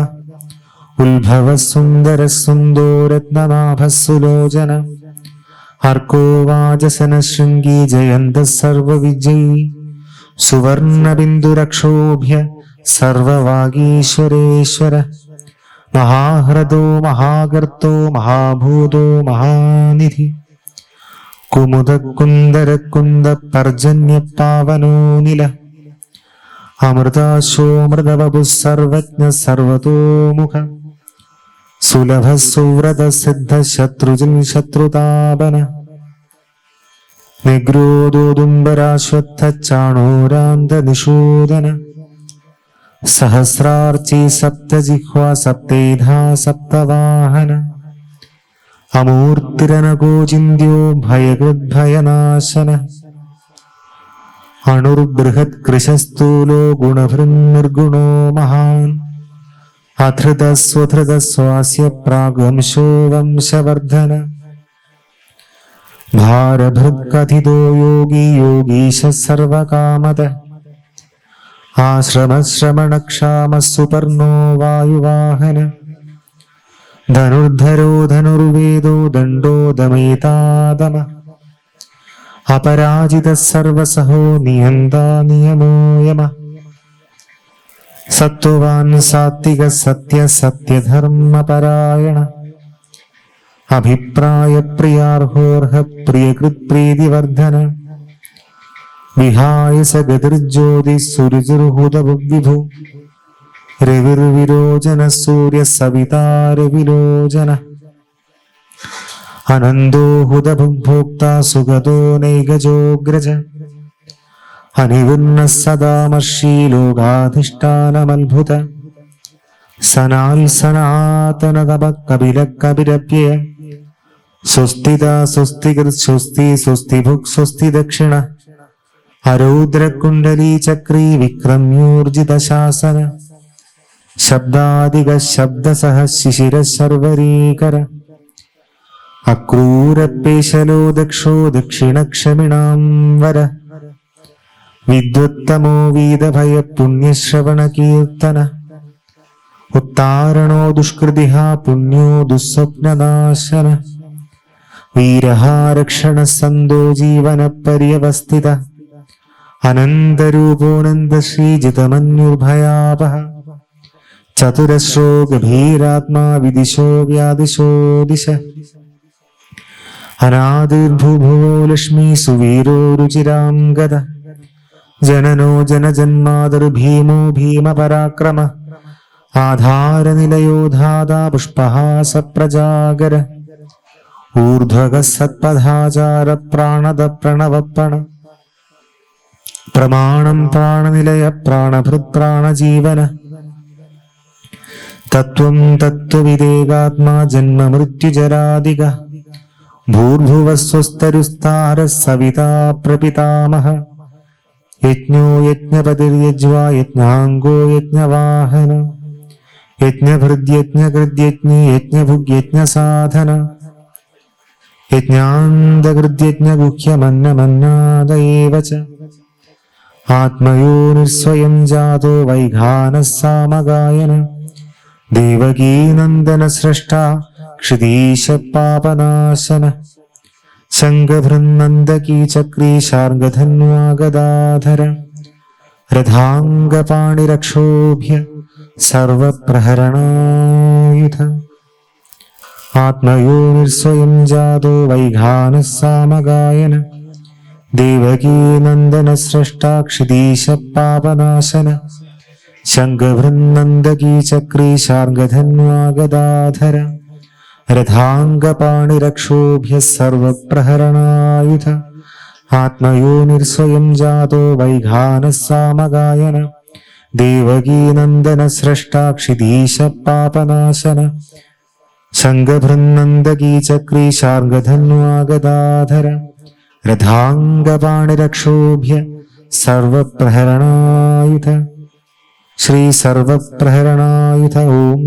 ഉത്ഭവ സുന്ദര സുന്ദോ രത്നനാഭസുലോചന ഹർക്കോ വാജസന ശൃംഗീ ജയന്ത സർവവിജയീ സുവർണബിന്ദുരക്ഷോഭ്യ സർവവാഗീശ്വരേശ്വര മഹാഹൃദോ മഹാകർത്തോ മഹാഭൂതോ മഹാനിധി കുമുദകുന്ദരകുന്ദ പർജന്യ പാവനോ നില അമൃതാശോമൃതവപു സർവജ്ഞ സർവതോമുഖ സുലഭ സുവ്രത സിദ്ധ ശത്രുജിൽ ശത്രുതാപന നിഗ്രോദോദുംബരാശ്വത്ഥ ചാണോരാന്ത നിഷൂദന സഹസ്രാർച്ചി സപ്തജിഹ്വാ സപ്തേധാ സപ്തവാഹന അമൂർത്തിരനകോചിന്യോ ഭയകൃദ്ഭയനാശന അണുർബൃഹത് കൃശസ്ഥൂലോ ഗുണഭൃന്നിർഗുണോ മഹാൻ അധൃതസ്വധൃതസ്വാസ്യ പ്രാഗ്വംശോ വംശവർധന ഭാരഭൃത്കഥിതോ യോഗി യോഗീശ സർവകാമത ആശ്രമശ്രമണക്ഷാമസുപർണോ വായുവാഹന ധനുർധരോ ധനുർവേദോ ദണ്ഡോ ദമേതാദമ അപരാജിത സർവസഹോ നിയന്താ നിയമോ യമ സത്വവാൻ സാത്വിക സത്യ സത്യധർമ്മപരായണ അഭിപ്രായ പ്രിയാർഹോർഹ പ്രിയകൃത് പ്രീതിവർദ്ധന വിഹായ സഗതിർജ്യോതിസുരുചിർഹുതവിഭു രവിർവിരോചന സൂര്യ സവിതാരവിലോചന അനന്തോ ഹുതഭുക്ത സുഗതോ നൈകജോഗ്രജ അനിവൃന്ന സദാമർഷീലോകാധിഷ്ഠാനമത്ഭുത സനാൽ സനാതന തപ കപില കപിരപ്യയ സ്വസ്തിത സ്വസ്തികൃ സ്വസ്തി സ്വസ്തിഭുക് സ്വസ്തി ദക്ഷിണ അരൗദ്രകുണ്ഡലീ ചക്രീ വിക്രമ്യോർജിത ശാസന ശബ്ദാദിക ശബ്ദസഹ ശിശിര ശർവരീകര അക്രൂരപേശലോ ദക്ഷോ ദക്ഷിണക്ഷമിണാം വര വിദ്വത്തമോ വീതഭയ പുണ്യശ്രവണ കീർത്തന ഉത്താരണോ ദുഷ്കൃതിഃ പുണ്യോ ദുസ്വപ്നനാശന വീരഹാരക്ഷണ സന്തോ ജീവന പര്യവസ്ഥിത അനന്തരൂപോനന്ദ ശ്രീജിതമന്യുർഭയാപഹ ചതുരശ്രോ ഗഭീരാത്മാ വിദിശോ വ്യാദിശോ ദിശ അനാദിർഭുഭുവോ ലക്ഷ്മീ സുവീരോ രുചിരാം ഗത ജനനോ ജനജന്മാതിർഭീമോ ഭീമപരാക്രമ ആധാരനിലയോ ധാതാ പുഷ്പഹാസ പ്രജാഗര ഊർധ്വഗ സത്പഥാചാര പ്രാണദ പ്രണവപ്പണ പ്രമാണം പ്രാണനിലയ പ്രാണഭൃത് പ്രാണജീവന തത്വം തത്വവിദേകാത്മാ ജന്മ മൃത്യുജരാദിക ഭൂർഭുവസ്വസ്തരുസ്താര സവിതാ പ്രപിതാമഹ യജ്ഞോ യജ്ഞപതിർയജ്വാ യജ്ഞാംഗോ യജ്ഞവാഹന യജ്ഞഭൃദ്യജ്ഞകൃദ്യജ്ഞി യജ്ഞഭുഗ്യജ്ഞസാധന യജ്ഞാന്തകൃദ്യജ്ഞഗുഹ്യമന്നമന്നാദയേവ ച ആത്മയോനിർസ്വയം ജാതോ വൈഘാനഃ സാമഗായന ദേവകീനന്ദന സ്രഷ്ട ക്ഷിതീശ പാപനാശന ശംഖഭൃന്നന്ദകീ ചക്രീ ശാർഗധന്വാഗദാധര രഥാംഗപാണിരക്ഷോഭ്യ സർവപ്രഹരണായുധ ആത്മയോനിർസ്വയം ജാതോ വൈഘാനഃ സാമഗായന ദേവകീനന്ദന സ്രഷ്ട ക്ഷിതീശ പാപനാശന ശംഖഭൃന്നന്ദകീ ചക്രീ ശാർഗധന്വാഗദാധര രഥാംഗപാണിരക്ഷോഭ്യ സർവപ്രഹരണായുധ ആത്മയോനിർസ്വയം ജാതോ വൈഘാനഃ സാമഗായന ദേവകീനന്ദന സ്രഷ്ട ക്ഷിതീശ പാപനാശന ശംഖഭൃന്നന്ദകീ ചക്രീ ശാർഗധന്വാഗദാധര രഥാംഗപാണിരക്ഷോഭ്യ സർവപ്രഹരണായുധ ശ്രീ സർവപ്രഹരണായുധ ഓം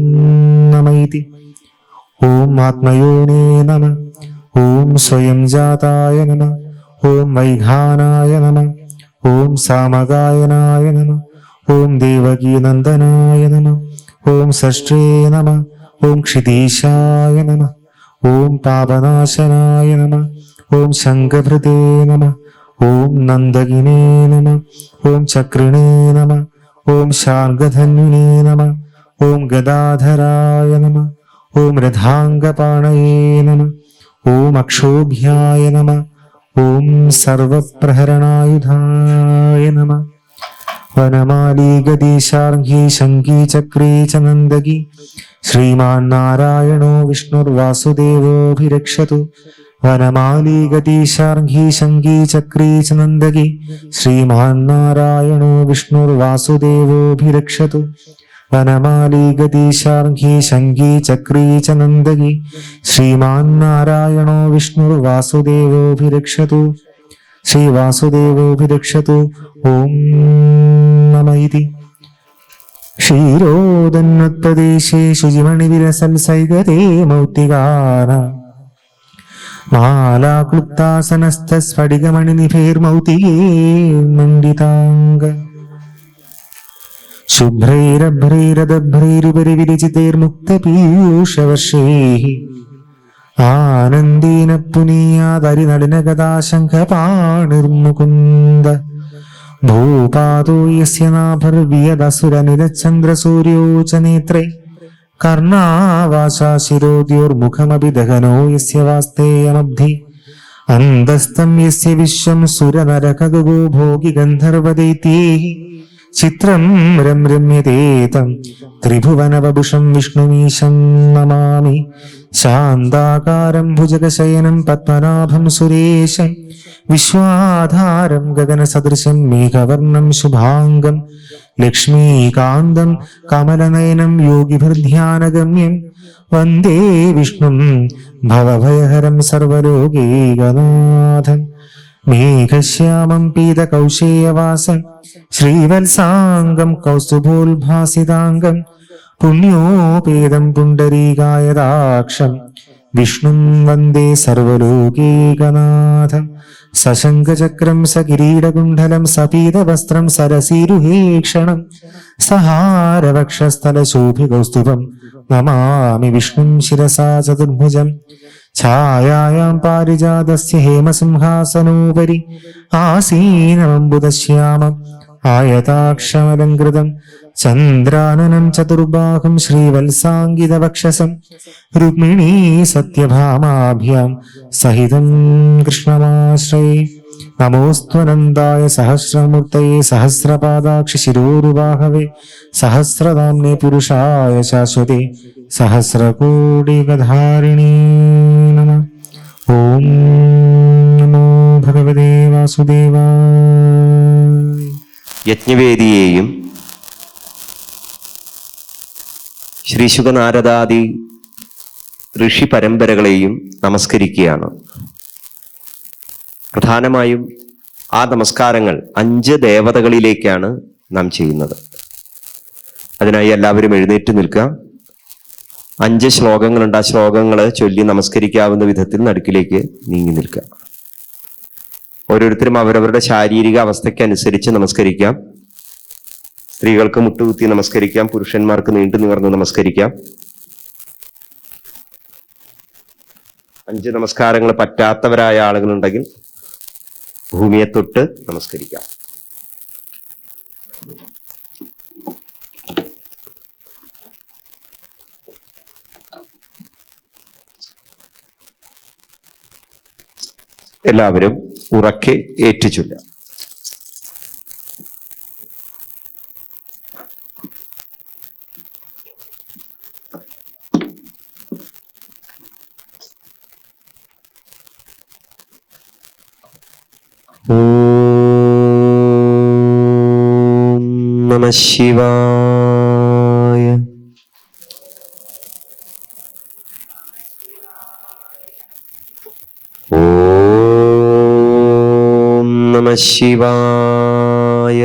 നമൈതി ഓം ആത്മയോനേ നമ ഓം സ്വയം ജാതായ നമ ഓം വൈഘാനായ നമ ഓം സാമഗായനായ നമ ഓം ദേവകീനന്ദനായ നമ ഓം ഷഷ്ഠേ നമ ഓം ക്ഷിതീശായ നമ ഓം പാപനാശനായ നമ ഓം ശംഖഭൃതേ നമ ഓം നന്ദകിനേ നമ ഓം ചക്രിണേ നമ ഓം ശാർഗധന്വിനേ നമ ഓം ഗദാധരായ നമ ഓം രഥാംഗപാണയേ നമ ഓം അക്ഷോഭ്യായ നമ ഓം സർവപ്രഹരണായുധായ നമ വനമാലീ ഗദീശാർഘീ ശംഖീ ചക്രീ ച നന്ദകി ശ്രീമാൻ നാരായണോ വിഷ്ണുർവാസുദേവോഭിരക്ഷതു വനമാലീ ഗദീശാർഘീ ശംഖീ ചക്രീ ച നന്ദകി ശ്രീമാൻ നാരായണോ വിഷ്ണുർവാസുദേവോഭിരക്ഷതു വനമാലീ ഗദീശാർഘീ ശംഖീ ചക്രീ ച നന്ദകി ശ്രീമാൻ നാരായണോ വിഷ്ണുർവാസുദേവോഭിരക്ഷതു ശ്രീവാസുദേവോഭിരക്ഷതു ഓം നമ ഇതി ക്ഷീരോദന്വത്പ്രദേശേ ശുചിമണിവിരസൽസൈകതേ മൗക്തികാന മാലാക്ലുപ്താസനസ്ഥസ്ഫടികമണിനിഭൈർമൗക്തികേ മണ്ഡിതാംഗ ശുഭ്രൈരഭ്രൈരദഭ്രൈരുപരി വിരചിതൈർമുക്തപീയൂഷവർഷൈഃ ആനന്ദീന പുനീയാതരിനളിനഗദാശംഖപാണിർമുകുന്ദ ഭൂപാദോ യസ്യ നാഭർവിയദസുരനിരചന്ദ്രസൂര്യോ ച നേത്രേ കർണാവാചാ ശിരോദ്യോർമുഖമപി ദഹനോ യസ്യ വാസ്തേയമബ്ധി അന്തസ്തം യസ്യ വിശ്വം സുരനരകഗോ ഭോഗി ഗന്ധർവദൈത്യൈഃ ചിത്രം രമ്യതേതം ത്രിഭുവനവപുഷം വിഷ്ണുമീശം നമാമി. ശാന്താകാരം ഭുജഗശയനം പത്മനാഭം സുരേശം വിശ്വാധാരം ഗഗനസദൃശം മേഘവർണം ശുഭാംഗം ലക്ഷ്മീകാന്തം കമലനയനം യോഗിഭിർധ്യാനഗമ്യം വന്ദേ വിഷ്ണും ഭവഭയഹരം സർവലോകൈകനാഥം. മേഘശ്യാമം പീതകൗശേയവാസം ശ്രീവത്സാംഗം കൗസ്തുഭോത്ഭാസിതാംഗം പുണ്യോപേതം പുണ്ടരീകായതാക്ഷം വിഷ്ണും വന്ദേ സർവലോകൈകനാഥം. സശങ്കചക്രം സകിരീടകുണ്ഡലം സപീതവസ്ത്രം സരസീരുഹേക്ഷണം സഹാരവക്ഷസ്ഥലശോഭികൗസ്തുഭം നമാമി വിഷ്ണും ശിരസാ ചതുർഭുജം. ഛായായാം പാരിജാതസ്യ ഹേമസിംഹാസനോപരി ആസീനമംബുദശ്യാമം ആയതാക്ഷമലങ്കൃതം ചന്ദ്രാനനം ചതുർബാഹും ശ്രീവത്സാംഗിതവക്ഷസം രുക്മിണീ സത്യഭാമാഭ്യാം സഹിതം കൃഷ്ണമാശ്രയേ. നമോസ്ത്വനന്തായ സഹസ്രമൂർത്തയേ സഹസ്രപാദാക്ഷി ശിരോരുവാഹവേ സഹസ്രനാമ്നേ പുരുഷായ ശാശ്വതേ സഹസ്രകോടികധാരിണീ നമഃ. ഓം നമോ ഭഗവതേ വാസുദേവായ. യജ്ഞവേദിയെയും ശ്രീശുഖനാരദാദി ഋഷി പരമ്പരകളെയും നമസ്കരിക്കുകയാണ്. പ്രധാനമായും ആ നമസ്കാരങ്ങൾ 5 ദേവതകളിലേക്കാണ് നാം ചെയ്യുന്നത്. അതിനായി എല്ലാവരും എഴുന്നേറ്റ് നിൽക്കുക. 5 ശ്ലോകങ്ങളുണ്ട്. ആ ശ്ലോകങ്ങൾ ചൊല്ലി നമസ്കരിക്കാവുന്ന വിധത്തിൽ നടുക്കിലേക്ക് നീങ്ങി നിൽക്കുക. ഓരോരുത്തരും അവരവരുടെ ശാരീരിക അവസ്ഥയ്ക്കനുസരിച്ച് നമസ്കരിക്കാം. സ്ത്രീകൾക്ക് മുട്ടുകുത്തി നമസ്കരിക്കാം, പുരുഷന്മാർക്ക് നീണ്ടു നിവർന്ന് നമസ്കരിക്കാം. 5 നമസ്കാരങ്ങൾ പറ്റാത്തവരായ ആളുകളുണ്ടെങ്കിൽ ഭൂമിയെ തൊട്ട് നമസ്കരിക്കാം. എല്ലാവരും ഉറക്കെ ഏറ്റുചൊല്ലാം. ഓം നമഃ ശിവായ. ഓം നമഃ ശിവായ.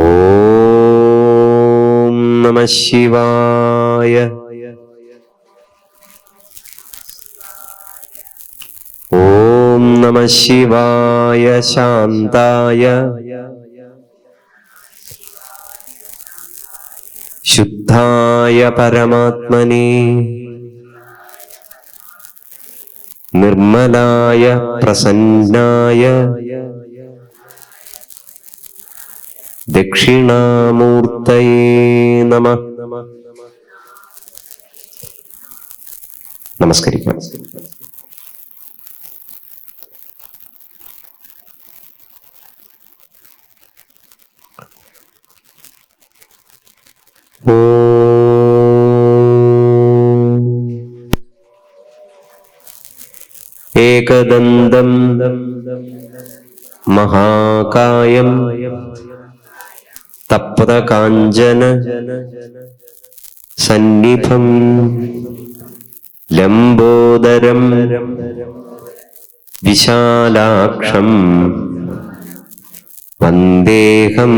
ഓം നമഃ ശിവായ. ഓം നമഃ ശിവായ ശാന്തായ ശുദ്ധായ പരമാത്മനേ നിർമ്മലായ പ്രസന്നായ ദക്ഷിണാമൂർത്തയേ നമഃ. നമസ്കരിക്കാം. ഏകദന്തം മഹാകായം തപ്തകാഞ്ചന സന്നിഭം ലംബോദരം വിശാലാക്ഷം വന്ദേഹം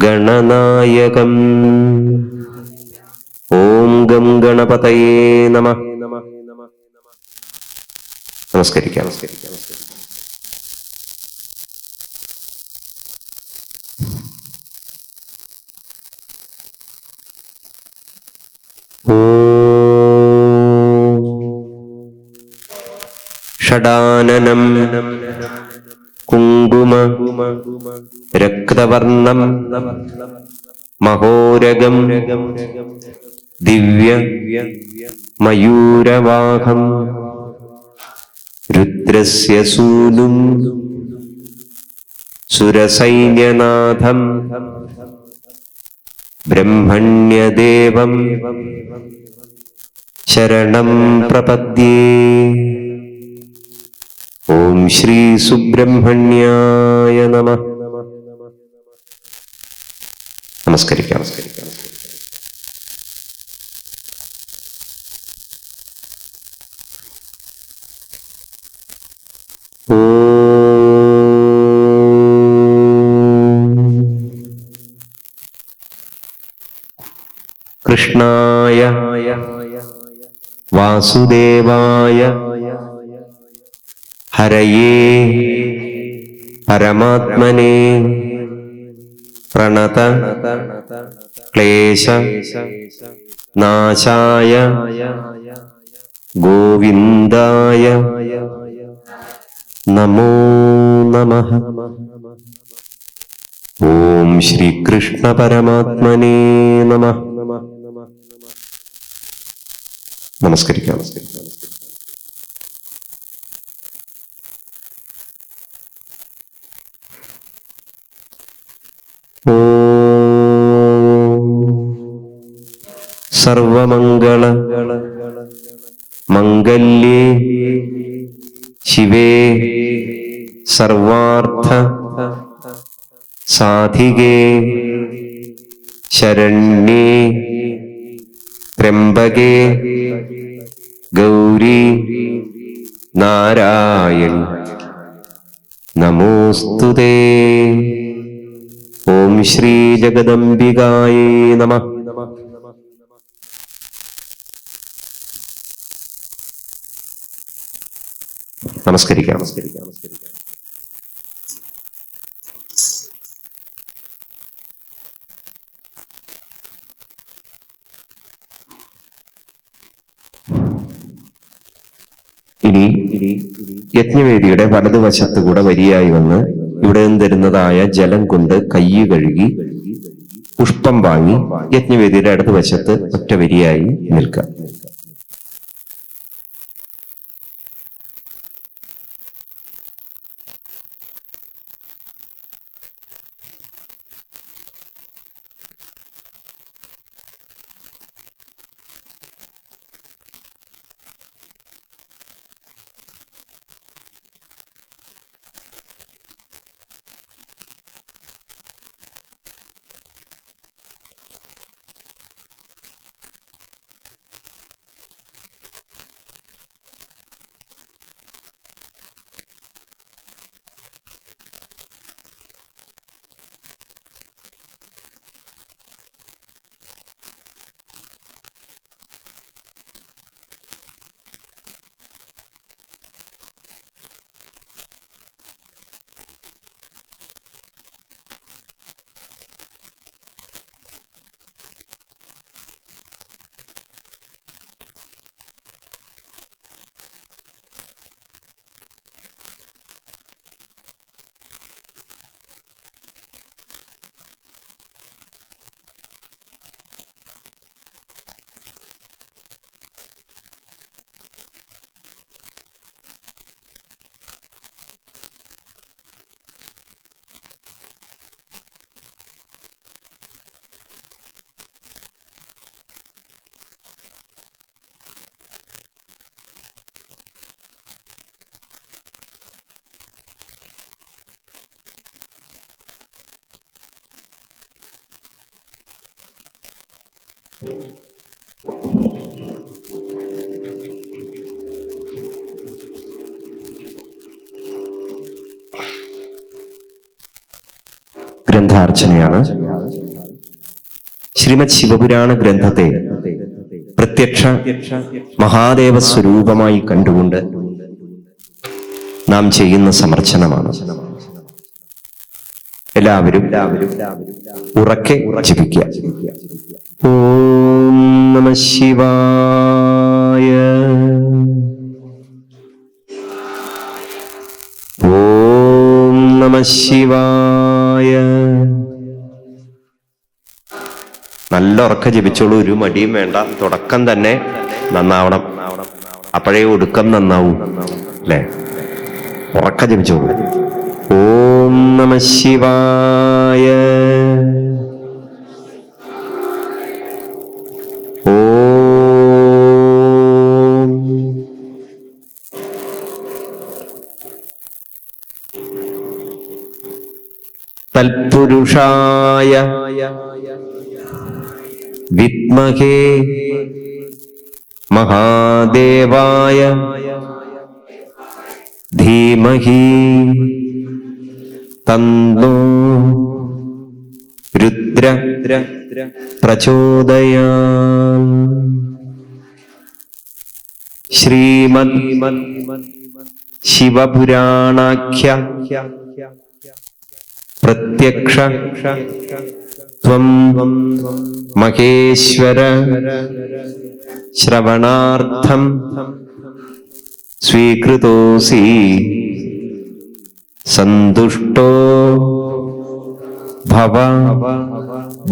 ഗണനായകം. ഓം ഗം ഗണപതയേ നമഃ. നമസ്കരിക്കാം. ഷടാനനം കുങ്കുമ രക്തവർണം മഹോരഗം ദിവ്യ മയൂരവാഹം രുദ്രസ്യ സൂനും സുരസൈന്യനാഥം ബ്രഹ്മണ്യദേവം ശരണം പ്രപദ്യേ. ഓം ശ്രീ സുബ്രഹ്മണ്യായ നമഃ. നമസ്കരിക്കാം. കൃഷ്ണായ വാസുദേവായ ഹരയേ പരമാത്മനേ പ്രണത ക്ലേശ നാശായ ഗോവിന്ദായ നമോ നമഃ. ഓം ശ്രീകൃഷ്ണ പരമാത്മനേ നമഃ. നമസ്കരിക്കാം. സർവമംഗള മംഗല്യേ ശിവേ സർവാർത്ഥ സാധികേ ശരണ്യേ ത്രയംബകേ ഗൗരി നാരായണി നമോസ്തുതേ. ഓം ശ്രീ ജഗദംബികായേ നമഃ. നമസ്കരിക്കാം. ഇനി യജ്ഞവേദിയുടെ വലതുവശത്തുകൂടെ വരിയായി വന്ന് ഇവിടെ നിന്ന് തരുന്നതായ ജലം കൊണ്ട് കൈ കഴുകി പുഷ്പം വാങ്ങി യജ്ഞവേദിയുടെ ഇടതുവശത്ത് ഒറ്റ വരിയായി നിൽക്കുക. ഗ്രന്ഥാർച്ചനയാണ്. ശ്രീമദ് ശിവപുരാണ ഗ്രന്ഥത്തെ പ്രത്യക്ഷ മഹാദേവ സ്വരൂപമായി കണ്ടുകൊണ്ട് നാം ചെയ്യുന്ന സമർച്ചനമാണ്. എല്ലാവരും ഉറക്കെ ജപിക്കുക. ഓം നമഃ ശിവായ. ഓം നമഃ ശിവായ. നല്ല ഉറക്കം ജപിച്ചോളൂ, ഒരു മടിയും വേണ്ട. തുടക്കം തന്നെ നന്നാവണം, അപ്പോഴേ ഒടുക്കം നന്നാവും അല്ലേ? ഉറക്കം ജപിച്ചോളൂ. ഓം നമ ശിവായ. തൽപുരുഷായ വിദ്മഹേ മഹാദേവായ ധീമഹി തന്നോ രുദ്ര പ്രചോദയാത്. ശ്രീമദ് ശിവപുരാണാഖ്യ പ്രത്യക്ഷ ത്വം മഹേശ്വര ശ്രവണാർത്ഥം സ്വീകൃതോസി സന്തുഷ്ടോ ഭവ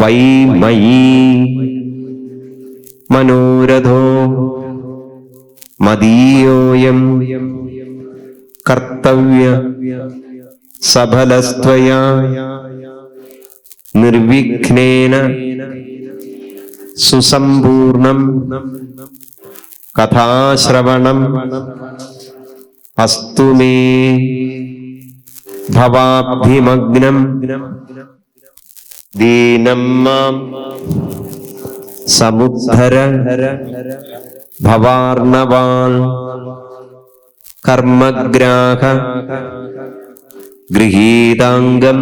വൈ മയീ മനോരഥോ മദീയോയം കർത്തവ്യ സഫലസ്ത്വയാ നിർവിഘ്നേന സുസമ്പൂർണം കഥാശ്രവണം അസ്തു മേ ഭവാബ്ധിമഗ്നം ദീനം മാം സമുദ്ധര ഭവാർണവാൻ കർമ്മഗ്രാഹ ഗൃഹീതാംഗം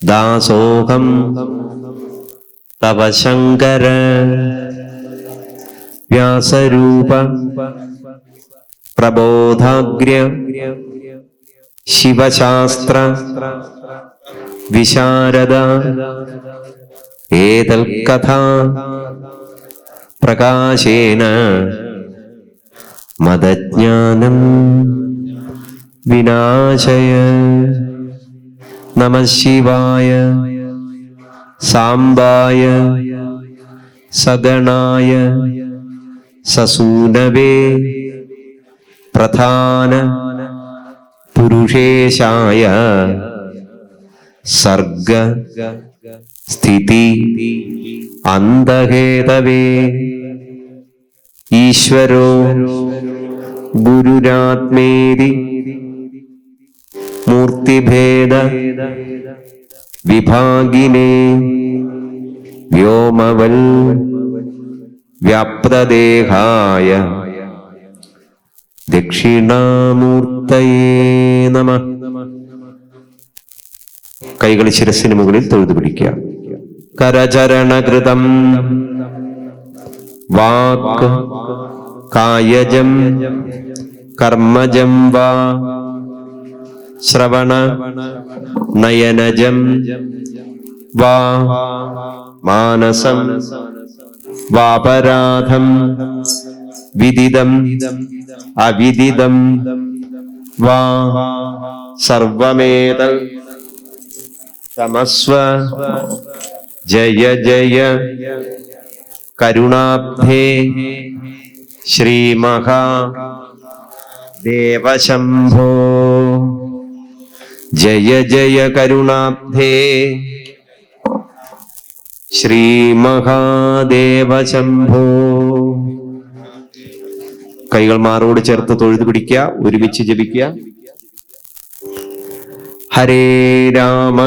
ദാസോഹം തവ ശങ്കര. വ്യാസരൂപ പ്രബോധാഗ്ര ശിവശാസ്ത്ര വിശാരദ ഏതൽ കഥാ പ്രകാശേന മദജ്ഞാനം വിനാശയ. നമഃ ശിവായ സാംബായ സഗണായ സസൂനവേ പ്രധാന പുരുഷേശായ സർഗ സ്ഥിതി അന്തഹേതവേ. ഈശ്വരോ ഗുരുരാത്മേതി മൂർത്തിഭേദ വിഭാഗിനേ വ്യോമവൽ വ്യാപ്തദേഹായ ദക്ഷിണാമൂർത്തയേ നമഃ. കൈകൾ ശിരസിന് മുകളിൽ തൊഴുതു പിടിക്കുക. കരചരണകൃതം വാക് കായജം കർമ്മജം വാ ശ്രവണ നയനജം വാ മാനസം വാപരാധം വിദിതം അവിദിതം വാ സർവമേതൽ തമസ്വ. ജയ ജയ കരുണാബ്ധേ ശ്രീമഹാ ദേവശംഭോ. ജയ ജയ കരുണാബ്ധേ ശ്രീമഹാദേവശംഭോ. കൈകൾ മാറോട് ചേർത്ത് തൊഴുതു പിടിക്കുക, ഒരുമിച്ച് ജപിക്കുക. ഹരേ രാമ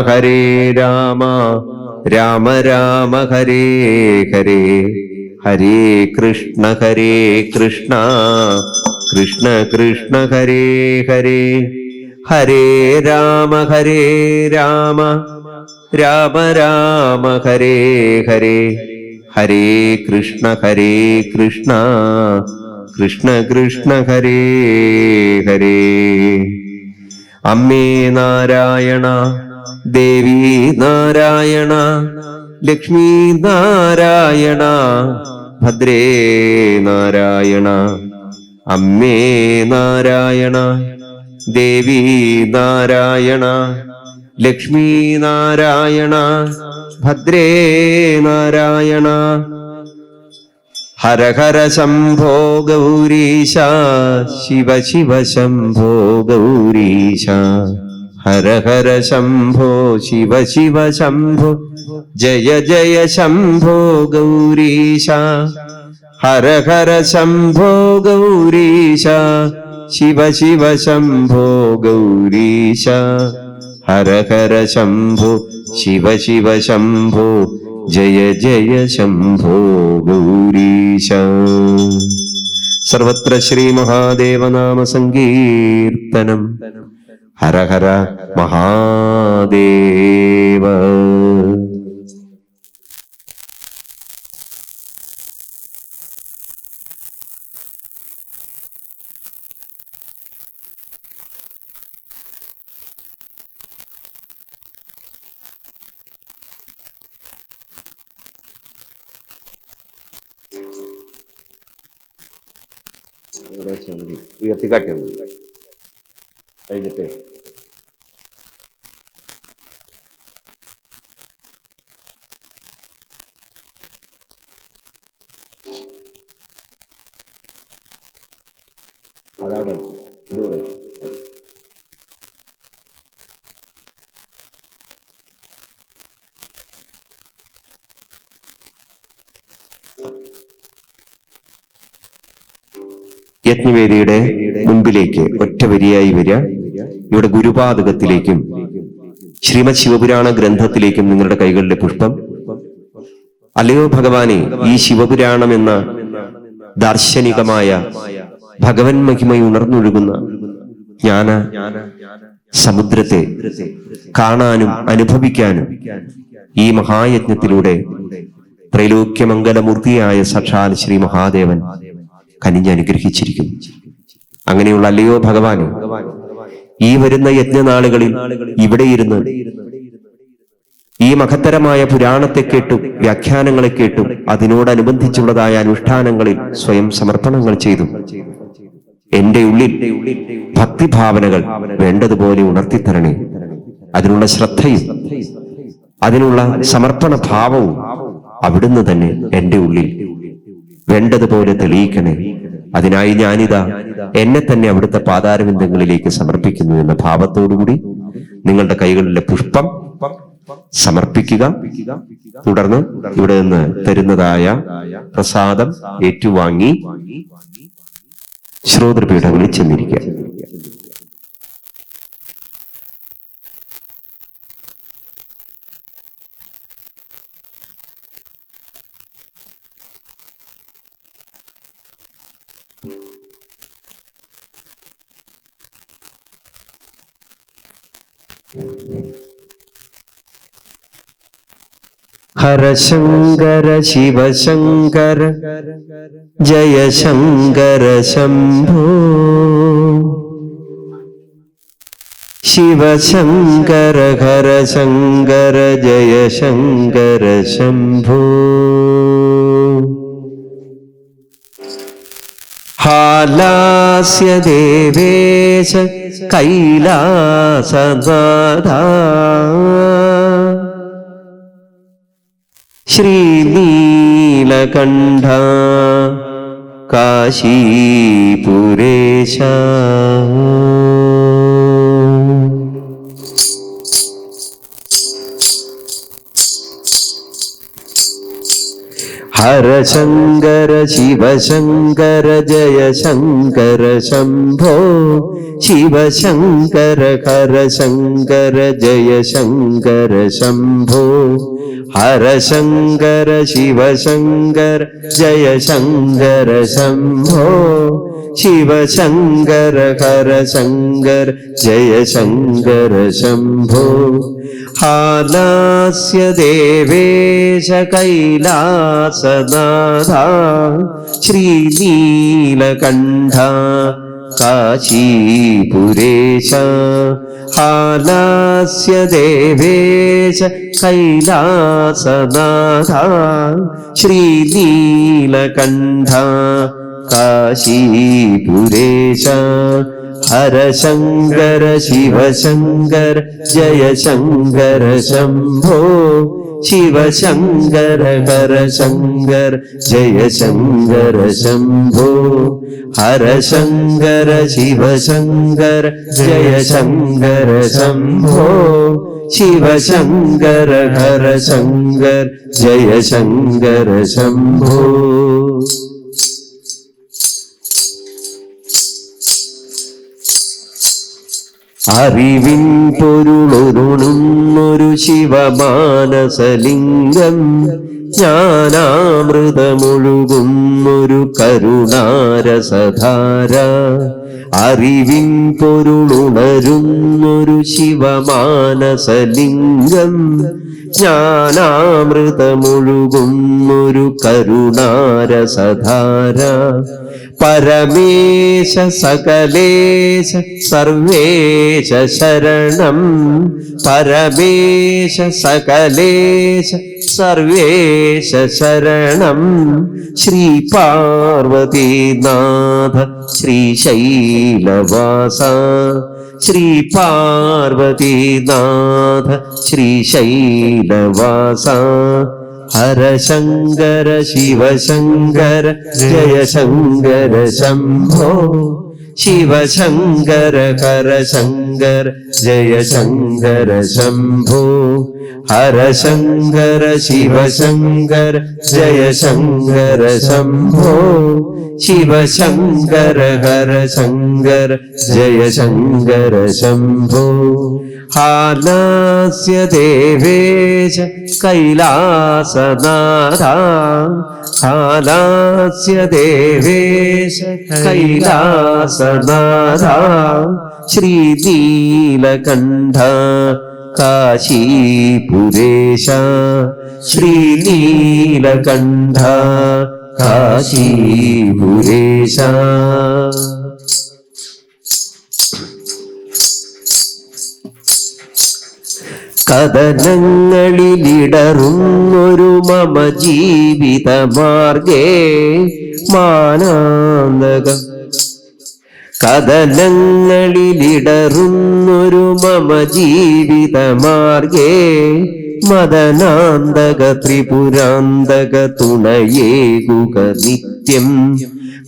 രാമ രാമ ഹരേ ഹരേ, ഹരേ കൃഷ്ണ കൃഷ്ണ കൃഷ്ണ ഹരേ ഹരേ. ഹരേ രാമ രാമ രാമ ഹരേ ഹരേ, ഹരേ കൃഷ്ണ കൃഷ്ണ കൃഷ്ണ ഹരേ ഹരേ. അമ്മേ നാരായണ, ദേവി നാരായണ, ലക്ഷ്മി നാരായണ, ഭദ്രേ നാരായണ. അമ്മേ നാരായണ, ദേവി നാരായണ, ലക്ഷ്മി നാരായണ, ഭദ്രേ നാരായണ. ഹര ഹര ശംഭോ ഗൗരീശ, ശിവ ശിവ ശംഭോ ഗൗരീശ. ഹര ഹര ശംഭോ ശിവ ശിവ ശംഭോ, ജയ ജയ ശംഭോ ഗൗരീശ. ഹര ഹര ശംഭോ ഗൗരീശ, ശിവ ശിവ ശംഭോ ഗൗരീശ. ഹര ഹര ശംഭോ ശിവ ശിവ ശംഭോ, ജയ ജയ ശംഭോ ഗൗരീശ. സർവത്ര ശ്രീ മഹാദേവനാമ സങ്കീർത്തനം. ഹര ഹര മഹാദേവ. ഉയർത്തിക്കാട്ടിയത് കഴിഞ്ഞിട്ട് അതാണ് ഇതോടെ യജ്ഞവേദിയുടെ മുൻപിലേക്ക് ഒറ്റ വരിയായി വരിക. ഇവിടെ ഗുരുപാദകത്തിലേക്കും ശ്രീമദ് ശിവപുരാണ ഗ്രന്ഥത്തിലേക്കും നിങ്ങളുടെ കൈകളിലെ പുഷ്പം. അല്ലയോ ഭഗവാനെ, ഈ ശിവപുരാണം എന്ന ദാർശനികമായ ഭഗവൻ മഹിമ ഉണർന്നൊഴുകുന്ന ജ്ഞാന സമുദ്രത്തെ കാണാനും അനുഭവിക്കാനും ഈ മഹായജ്ഞത്തിലൂടെ ത്രൈലോക്യമംഗലമൂർത്തിയായ സാക്ഷാൽ ശ്രീ മഹാദേവൻ കനിഞ്ഞ് അനുഗ്രഹിച്ചിരിക്കുന്നു. അങ്ങനെയുള്ള അല്ലയോ ഭഗവാനെ, ഈ വരുന്ന യജ്ഞനാളുകളിൽ ഇവിടെ ഇരുന്ന് ഈ മഹത്തരമായ പുരാണത്തെ കേട്ടും വ്യാഖ്യാനങ്ങളെ കേട്ടും അതിനോടനുബന്ധിച്ചുള്ളതായ അനുഷ്ഠാനങ്ങളിൽ സ്വയം സമർപ്പണങ്ങൾ ചെയ്തു എന്റെ ഉള്ളിൽ ഭക്തിഭാവനകൾ വേണ്ടതുപോലെ ഉണർത്തിത്തരണേ. അതിനുള്ള ശ്രദ്ധയും അതിനുള്ള സമർപ്പണ ഭാവവും അവിടുന്ന് തന്നെ എന്റെ ഉള്ളിൽ വേണ്ടതുപോലെ തെളിയിക്കണേ. അതിനായി ഞാനിതാ എന്നെ തന്നെ അവിടുത്തെ പാതാരവിന്ദങ്ങളിലേക്ക് സമർപ്പിക്കുന്നു എന്ന ഭാവത്തോടുകൂടി നിങ്ങളുടെ കൈകളിലെ പുഷ്പം സമർപ്പിക്കുക. തുടർന്ന് ഇവിടെ നിന്ന് തരുന്നതായ പ്രസാദം ഏറ്റുവാങ്ങി ശ്രോതൃപീഠങ്ങളിൽ ചെന്നിരിക്കുക. ഹര ശങ്കര ശിവ ശങ്കര ജയ ശങ്കര ശംഭോ. ശിവ ശങ്കര ഹര ശങ്കര ജയ ശങ്കര ശംഭോ. ഹാലാസ്യ ദേവേശ കൈലാസനാഥ ശ്രീനീലകണ്ഠ കാശീപുരേശ. ഹര ശങ്കര ശിവ ശങ്കര ജയ ശങ്കര ശംഭോ. ശിവ ശങ്കര ഹര ശങ്കര ജയ ശങ്കര ശംഭോ. ഹര ശങ്കര ശിവ ശങ്കര ജയ ശങ്കര ശംഭോ. ശിവ ശങ്കര ഹര ശങ്കര ജയ ശങ്കര ശംഭോ. ഹാലാസ്യ ദേവേശ കൈലാസനാഥ ശ്രീനീലകണ്ഠ കാശീപുരേശ. ഹാലാസ്യ ദേവേശ കൈലാസനാഥ ശ്രീനീലകണ്ഠ കാശീപുരേശ. ഹര ശങ്കര ശിവ ശങ്കര ജയ ശങ്കര ശംഭോ. ശിവശങ്കര ഹര ശങ്കർ ജയ ശങ്കര ശംഭോ ഹര ശങ്കര ശിവശങ്കര ജയ ശങ്കര ശംഭോ ശിവശങ്കര ഹര ശങ്കർ ജയ ശങ്കര ശംഭോ. അറിവിൻ പൊരുളൊരുണുന്നൊരു ശിവമാനസലിംഗം ജ്ഞാനാമൃതമൊഴുകുന്നൊരു കരുണാരസധാര. അറിവിൻ പൊരുളുണരുന്നൊരു ശിവമാനസലിംഗം ജ്ഞാനാമൃതമൊഴുകുന്നൊരു കരുണാരസധാര. പരമേശ സകലേശ സർവേശ ശരണം. പരമേശ സകലേശ സർവേശ ശരണം. ശ്രീ പാർവതീനാഥ ശ്രീശൈലവാസ. ശ്രീ പാർവതീനാഥ ശ്രീശൈലവാസ. ഹര ശങ്കര ശിവശങ്കര ജയ ശങ്കര ശംഭോ ശിവശങ്കര ഹര ശങ്കര ജയ ശങ്കര ശംഭോ. ഹര ശങ്കര ശിവശങ്കര ജയ ശങ്കര ശംഭോ ശിവശങ്കര ഹര ശങ്കര ജയ ശങ്കര ശംഭോ. ഹാലാസ്യ ദേവേശ കൈലാസനാഥ. ഹാലാസ്യ ദേവേശ കൈലാസനാഥ. ശ്രീനീലകണ്ഠ കാശീപുരേശ. ശ്രീനീലകണ്ഠ കാശീപുരേശ. കഥനങ്ങളിലിടറുന്നൊരു മമ ജീവിതമാർഗേ മാനാന്തകം. കഥനങ്ങളിലിടറുന്നൊരു മമ ജീവിതമാർഗേ മദനാന്തക ത്രിപുരാന്തക തുണയേകുക നിത്യം.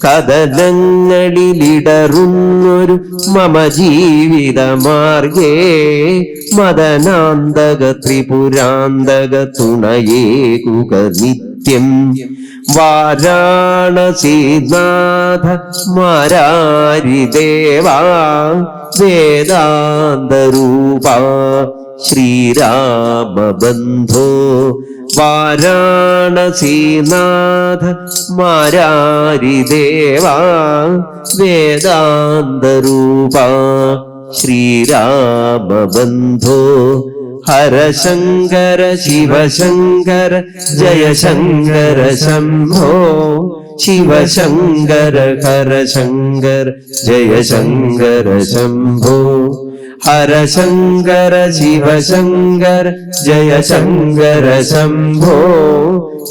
കഥനങ്ങളിലിടറുന്നൊരു മമ ജീവിതമാർഗേ മദനാന്തക ത്രിപുരാന്തക തുണയേകുക നിത്യം. വാരാണസീനാഥ മാരാരിദേവാ വേദാന്തരൂപ ശ്രീരാമബന്ധോ. വാരാണസീനാഥ മാരാരിദേവാ വേദാന്തരൂപ ശ്രീരാമബന്ധോ. ഹര ശങ്കര ശിവശങ്കര ജയ ശങ്കര ശംഭോ ശിവശങ്കര ഹര ശങ്കര ജയ ശങ്കര ശംഭോ. ഹര ശങ്കര ശിവശങ്കര ജയ ശങ്കര ശംഭോ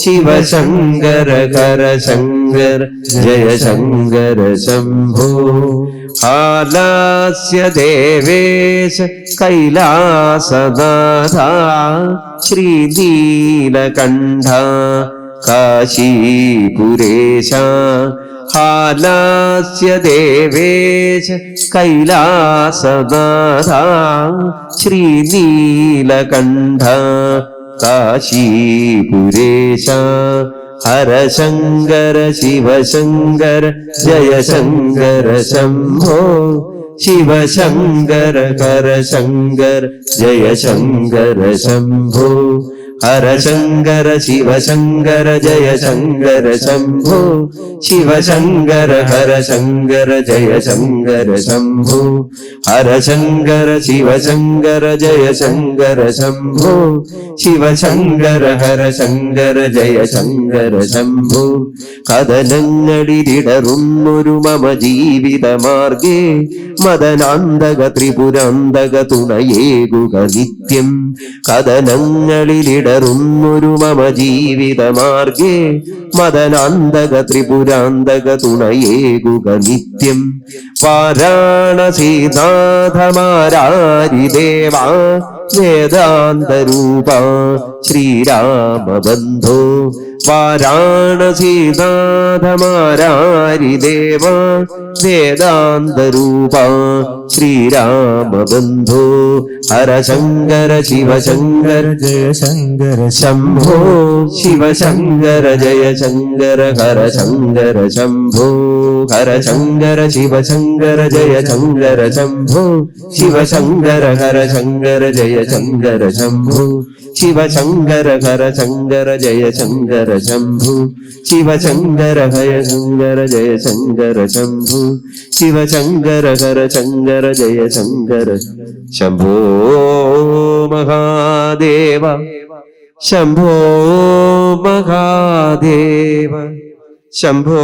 ശിവശങ്കര ഹര ശങ്കര ജയ ശങ്കര ശംഭോ. ഹാലാസ്യ ദേവേശ കൈലാസനാഥ. ശ്രീനീലകണ്ഠ കാശീപുരേശ. ഹാലാസ്യ ദേവേശ കൈലാസനാഥ. ശ്രീനീലകണ്ഠ കാശീപുരേശ. ഹര ശങ്കര ശിവശങ്കര ജയ ശങ്കര ശംഭോ ശിവശങ്കര ഹര ശങ്കര ജയ ശങ്കര ശംഭോ. ഹര ശങ്കര ശിവശങ്കര ജയ ശങ്കര ശംഭോ ശിവശങ്കര ഹര ശങ്കര ജയ ശങ്കര ശംഭോ. ഹര ശങ്കര ശിവശങ്കര ജയ ശങ്കര ശംഭോ ശിവശങ്കര ഹര ശങ്കര ജയ ശങ്കര ശംഭോ. കഥനങ്ങളിലിടറുന്നൊരു മമ ജീവിതമാർഗേ മദനാന്തക ത്രിപുരാന്തക തുണയേകുക നിത്യം. കഥനങ്ങളിലിടറുന്നൊരു മമ ജീവിതമാർഗേ മദനാന്തക ത്രിപുരാന്തക തുണയേകുക നിത്യം. വാരാണസീനാഥ മാരാരിദേവാ വേദാന്തരൂപ ശ്രീരാമബന്ധോ വാരാണസീനാഥമാരാരിദേവ വേദാന്തരൂപ ശ്രീരാമബന്ധോ ഹരശങ്കര ശിവശങ്കര ജയശങ്കര ശംഭോ ശിവശങ്കര ജയശങ്കര ഹരശങ്കര ശംഭോ ഹരശങ്കര ശിവശങ്കര ജയശങ്കര ശംഭോ ശിവശങ്കര ഹരശങ്കര ജയശങ്കര ശംഭോ ശിവശങ്കര ഹരശങ്കര ജയശങ്കര ശംഭു ശിവശങ്കര ഹരശങ്കര ജയശങ്കര ശംഭു ശിവശങ്കര ഹരശങ്കര ജയശങ്കര ശംഭോ മഹാദേവ ശംഭോ മഹാദേവ ശംഭോ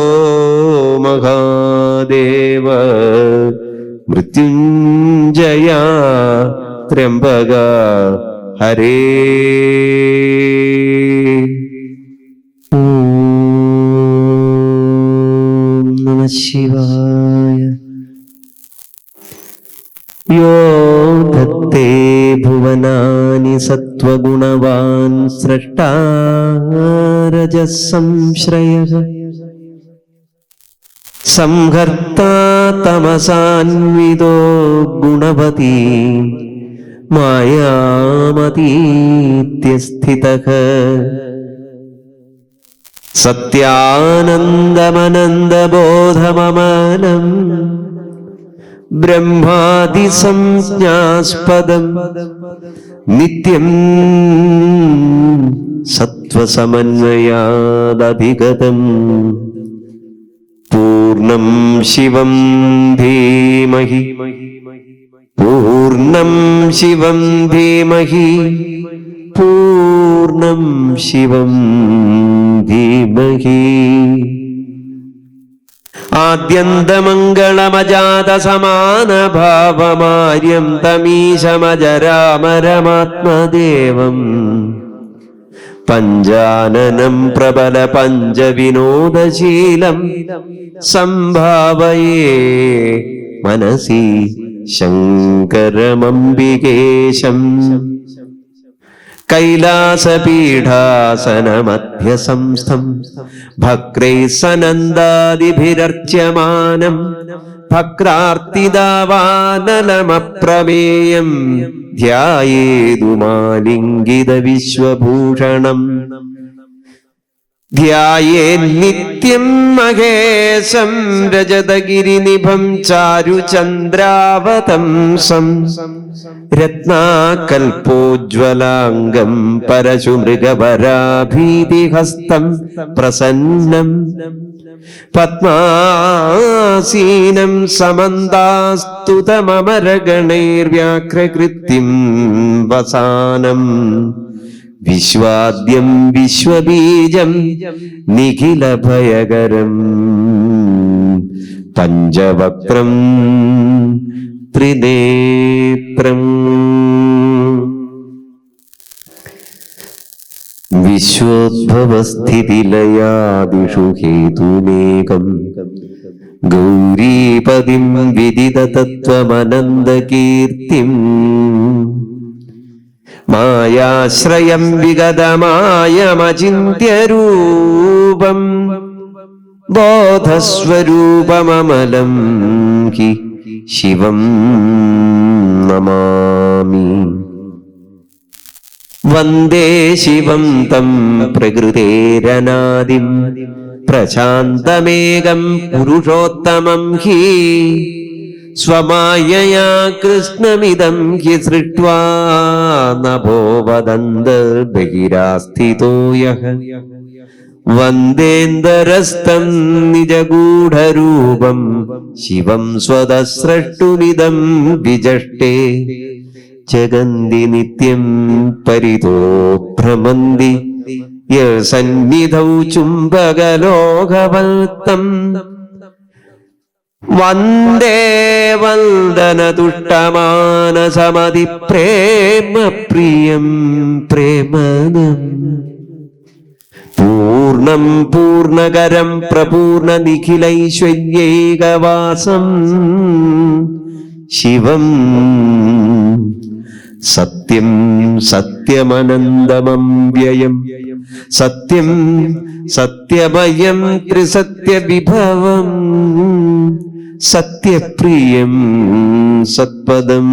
മഹാദേവ മൃത്യുഞ്ജയ ത്രയംബക ഹരേ ഓം നമഃ ശിവായ യോ ധത്തേ ഭുവനാനി സത്വഗുണവാൻ സ്രഷ്ടാ രജഃ സംശ്രയഃ സംഹർത്താ തമസാന്വിതോ ഗുണവതി മായാമതീത്യസ്ഥിതഃ സത്യാനന്ദമനന്തബോധമമനം ബ്രഹ്മാദിസംജ്ഞാസ്പദം നിത്യം സത്വസമന്വയാദധിഗതം പൂർണ്ണം ശിവം ധീമഹി പൂർണ്ണം ശിവം ധീമഹി പൂർണ്ണം ശിവം ധീമഹി ആദ്യന്തമംഗളമജാതസമാനഭാവമാര്യം തമീശമജരാമരമാത്മദേവം പഞ്ചാനനം പ്രബല പഞ്ചവിനോദശീലം സംഭാവയേ മനസി ശങ്കരമംബികേശം കൈലാസപീഠാസനമധ്യസംസ്ഥം ഭക്രൈः സനന്ദാദിഭിരർച്യമാനം ഭക്രാർത്തിദാവാനലമപ്രമേയം ധ്യായേതുമാലിംഗിത വിശ്വഭൂഷണം ധ്യായേന്നിത്യം മഹേശം രജതഗിരിനിഭം ചാരുചന്ദ്രാവതംസം രത്നാകൽപോജ്വലാംഗം പരശുമൃഗവരാഭീതിഹസ്തം പ്രസന്നം പത്മാസീനം സമന്താസ്തുതമമരഗണൈർവ്യാഘ്രകൃത്യം വസാനം വിശ്വാദ്യം വിശ്വബീജം നിഖിലഭയകരം പഞ്ചവക്രം ത്രിനേത്രം വിശ്വോദ്ഭവസ്ഥിതിലയാദിഷു ഹേതുമേകം ഗൗരീപതിം വിദിതതത്വമനന്തകീർത്തിം മായാശ്രയം വിഗതമായമചിന്ത്യരൂപം ബോധസ്വരൂപമമലം ഹി ശിവം നമാമി വന്ദേ ശിവം തം പ്രകൃതേരനാദിം പ്രശാന്തമേകം പുരുഷോത്തമം ഹി സ്വമായയാ കൃഷ്ണമിദം ഹി സൃഷ്ട്വാ നഭോ വദന്തർബഹിരാസ്ഥിതോ യഃ വന്ദേന്ദരസ്തം നിജഗൂഢരൂപം ശിവം സ്വതസ്രഷ്ടുമിദം വിജഷ്ടേ ജഗന്തി നിത്യം പരിതോ ഭ്രമന്തി യസന്നിധൗ ചുംബകലോകവൽത്തം വന്ദേ വന്ദനതുഷ്ടമാനസമതി പ്രേമ പ്രിയം പ്രേമനം പൂർണം പൂർണകരം പ്രപൂർണ നിഖിലൈശ്വര്യൈകവാസം ശിവം സത്യം സത്യമനന്തമവ്യയം സത്യം സത്യമയം ത്രിസത്യവിഭവം സത്യപ്രിയം സത്പദം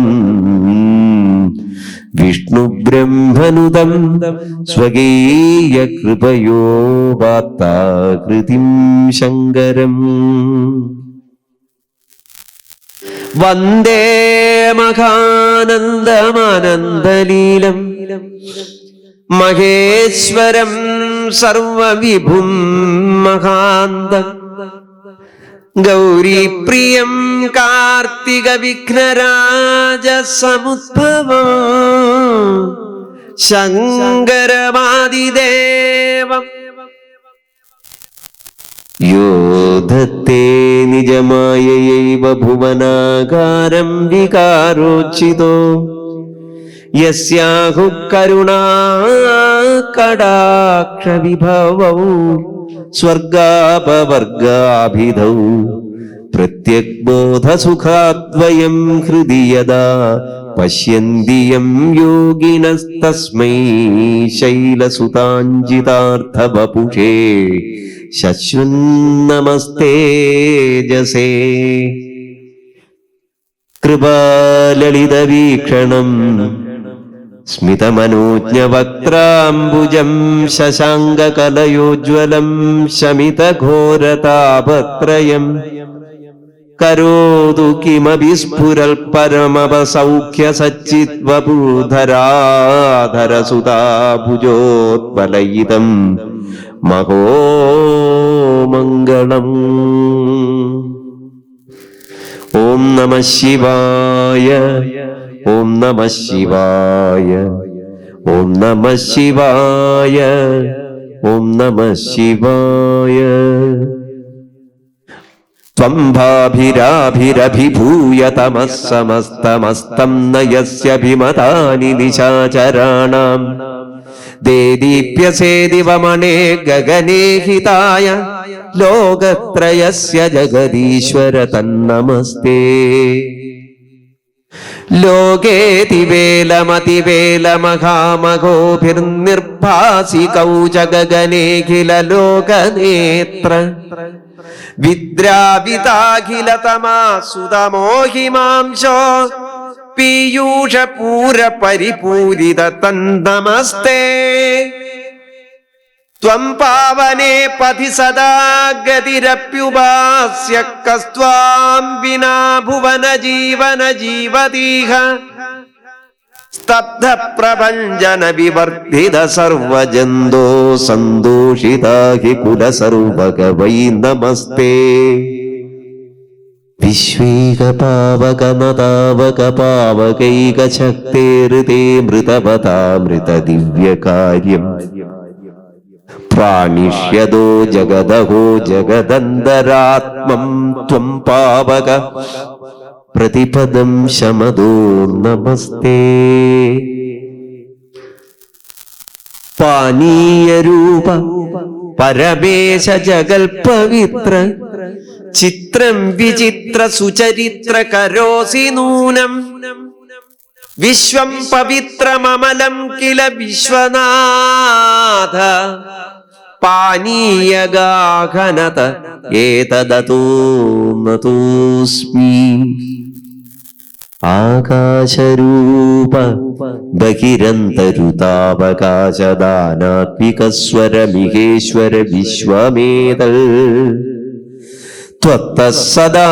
വിഷ്ണു ബ്രഹ്മനുദം സ്വകീയ കൃപയോ വാത്താകൃതിം ശങ്കരം വന്ദേ മഹാനന്ദമാനന്ദലീലം മഹേശ്വരം സർവവിഭും മഹാന്തം ഗൗരീപ്രിയം കാർത്തിക വിഘ്നരാജസമുദ്ഭവം ശങ്കരമാദിദേവം യോധത്തെ നിജമായൈവ ഭുവനാകാരം വികാരോച്ചിതോ യസ്യാഹു കരുണാകടാക്ഷവിഭവൗ സ്വർഗാപവർഗാഭിധൗ പ്രത്യഗ്ബോധസുഖാദ്വയം ഹൃദി യദാ പശ്യന്തി യം യോഗിനസ്തസ്മൈ ശൈലസുതാഞ്ജിതാർത്ഥവപുഷേ ശശ്വന്നമസ്തേജസേ കൃപാലളിതവീക്ഷണം സ്മിതമനോജ്ഞവക്ത്രാംബുജം ശശാങ്കകലയോജ്വലം ശമിതഘോരതാപത്രയം കരോതു കിമപി സ്ഫുരൽപരമപസൗഖ്യസച്ചിദ്വപൂധരാധരസുതാഭുജോത്പലയിതം മഹോമംഗളം. ഓം നമഃ ശിവായ. ഓം നമഃ ശിവായ. ഓം നമഃ ശിവായ. ഓം നമഃ ശിവായ. ത്വം ഭാഭിരാഭിരഭിഭൂയ തമഃ സമസ്തമസ്തം നയസ്യഭിമതാനി നിശാചരാണാം ദേദീപ്യസേ ദിവമണേ ഗഗനേ ഹിതായ ലോകത്രയസ്യ ജഗദീശ്വര തന്നമസ്തേ. ലോകേതിവേലമതിവേലമഹാമഘോഭിർനിർഭാസികൗ ജഗഗനേഖില ലോകനേത്ര വിദ്രാവിതാഖിലതമാസുതമോഹിമാംശോ പീയൂഷപൂര പരിപൂരിത തന്നമസ്തേ. ത്വം പാവനേ പഥി സദാ ഗതിരപ്യുപാസ്യ കസ്ത്വാം വിനാ ഭുവന ജീവന ജീവതീഹ സ്തബ്ധ പ്രഭഞ്ജന വിവർദ്ധിത സർവജന്തോ സന്തോഷിതാ ഹി കുല സർവക വൈ നമസ്തേ. വിശ്വൈക പാവക നതാവക പാവകൈക ശക്തേർതേ മൃതവതാമൃത ദിവ്യകാര്യം പ്രാണിഷ്യതോ ജഗദഹോ ജഗദന്തരാത്മം ത്വം പാവക പ്രതിപദം ശമദോ നമസ്തേ. പാനീയരൂപ പരമേശ ജഗൽപവിത്ര ചിത്രം വിചിത്ര സുചരിത്ര കരോസി നൂനം വിശ്വം പവിത്രമമലം കില വിശ്വനാഥ പാനീയഗാഘനത ഏതദതോ നതോസ്മി. ആകാശരൂപ ബഹിരന്തരുതാവകാശദാനാത്മികസ്വരമിഹേശ്വര വിശ്വമേതൽ ത്വത്തഃ സദാ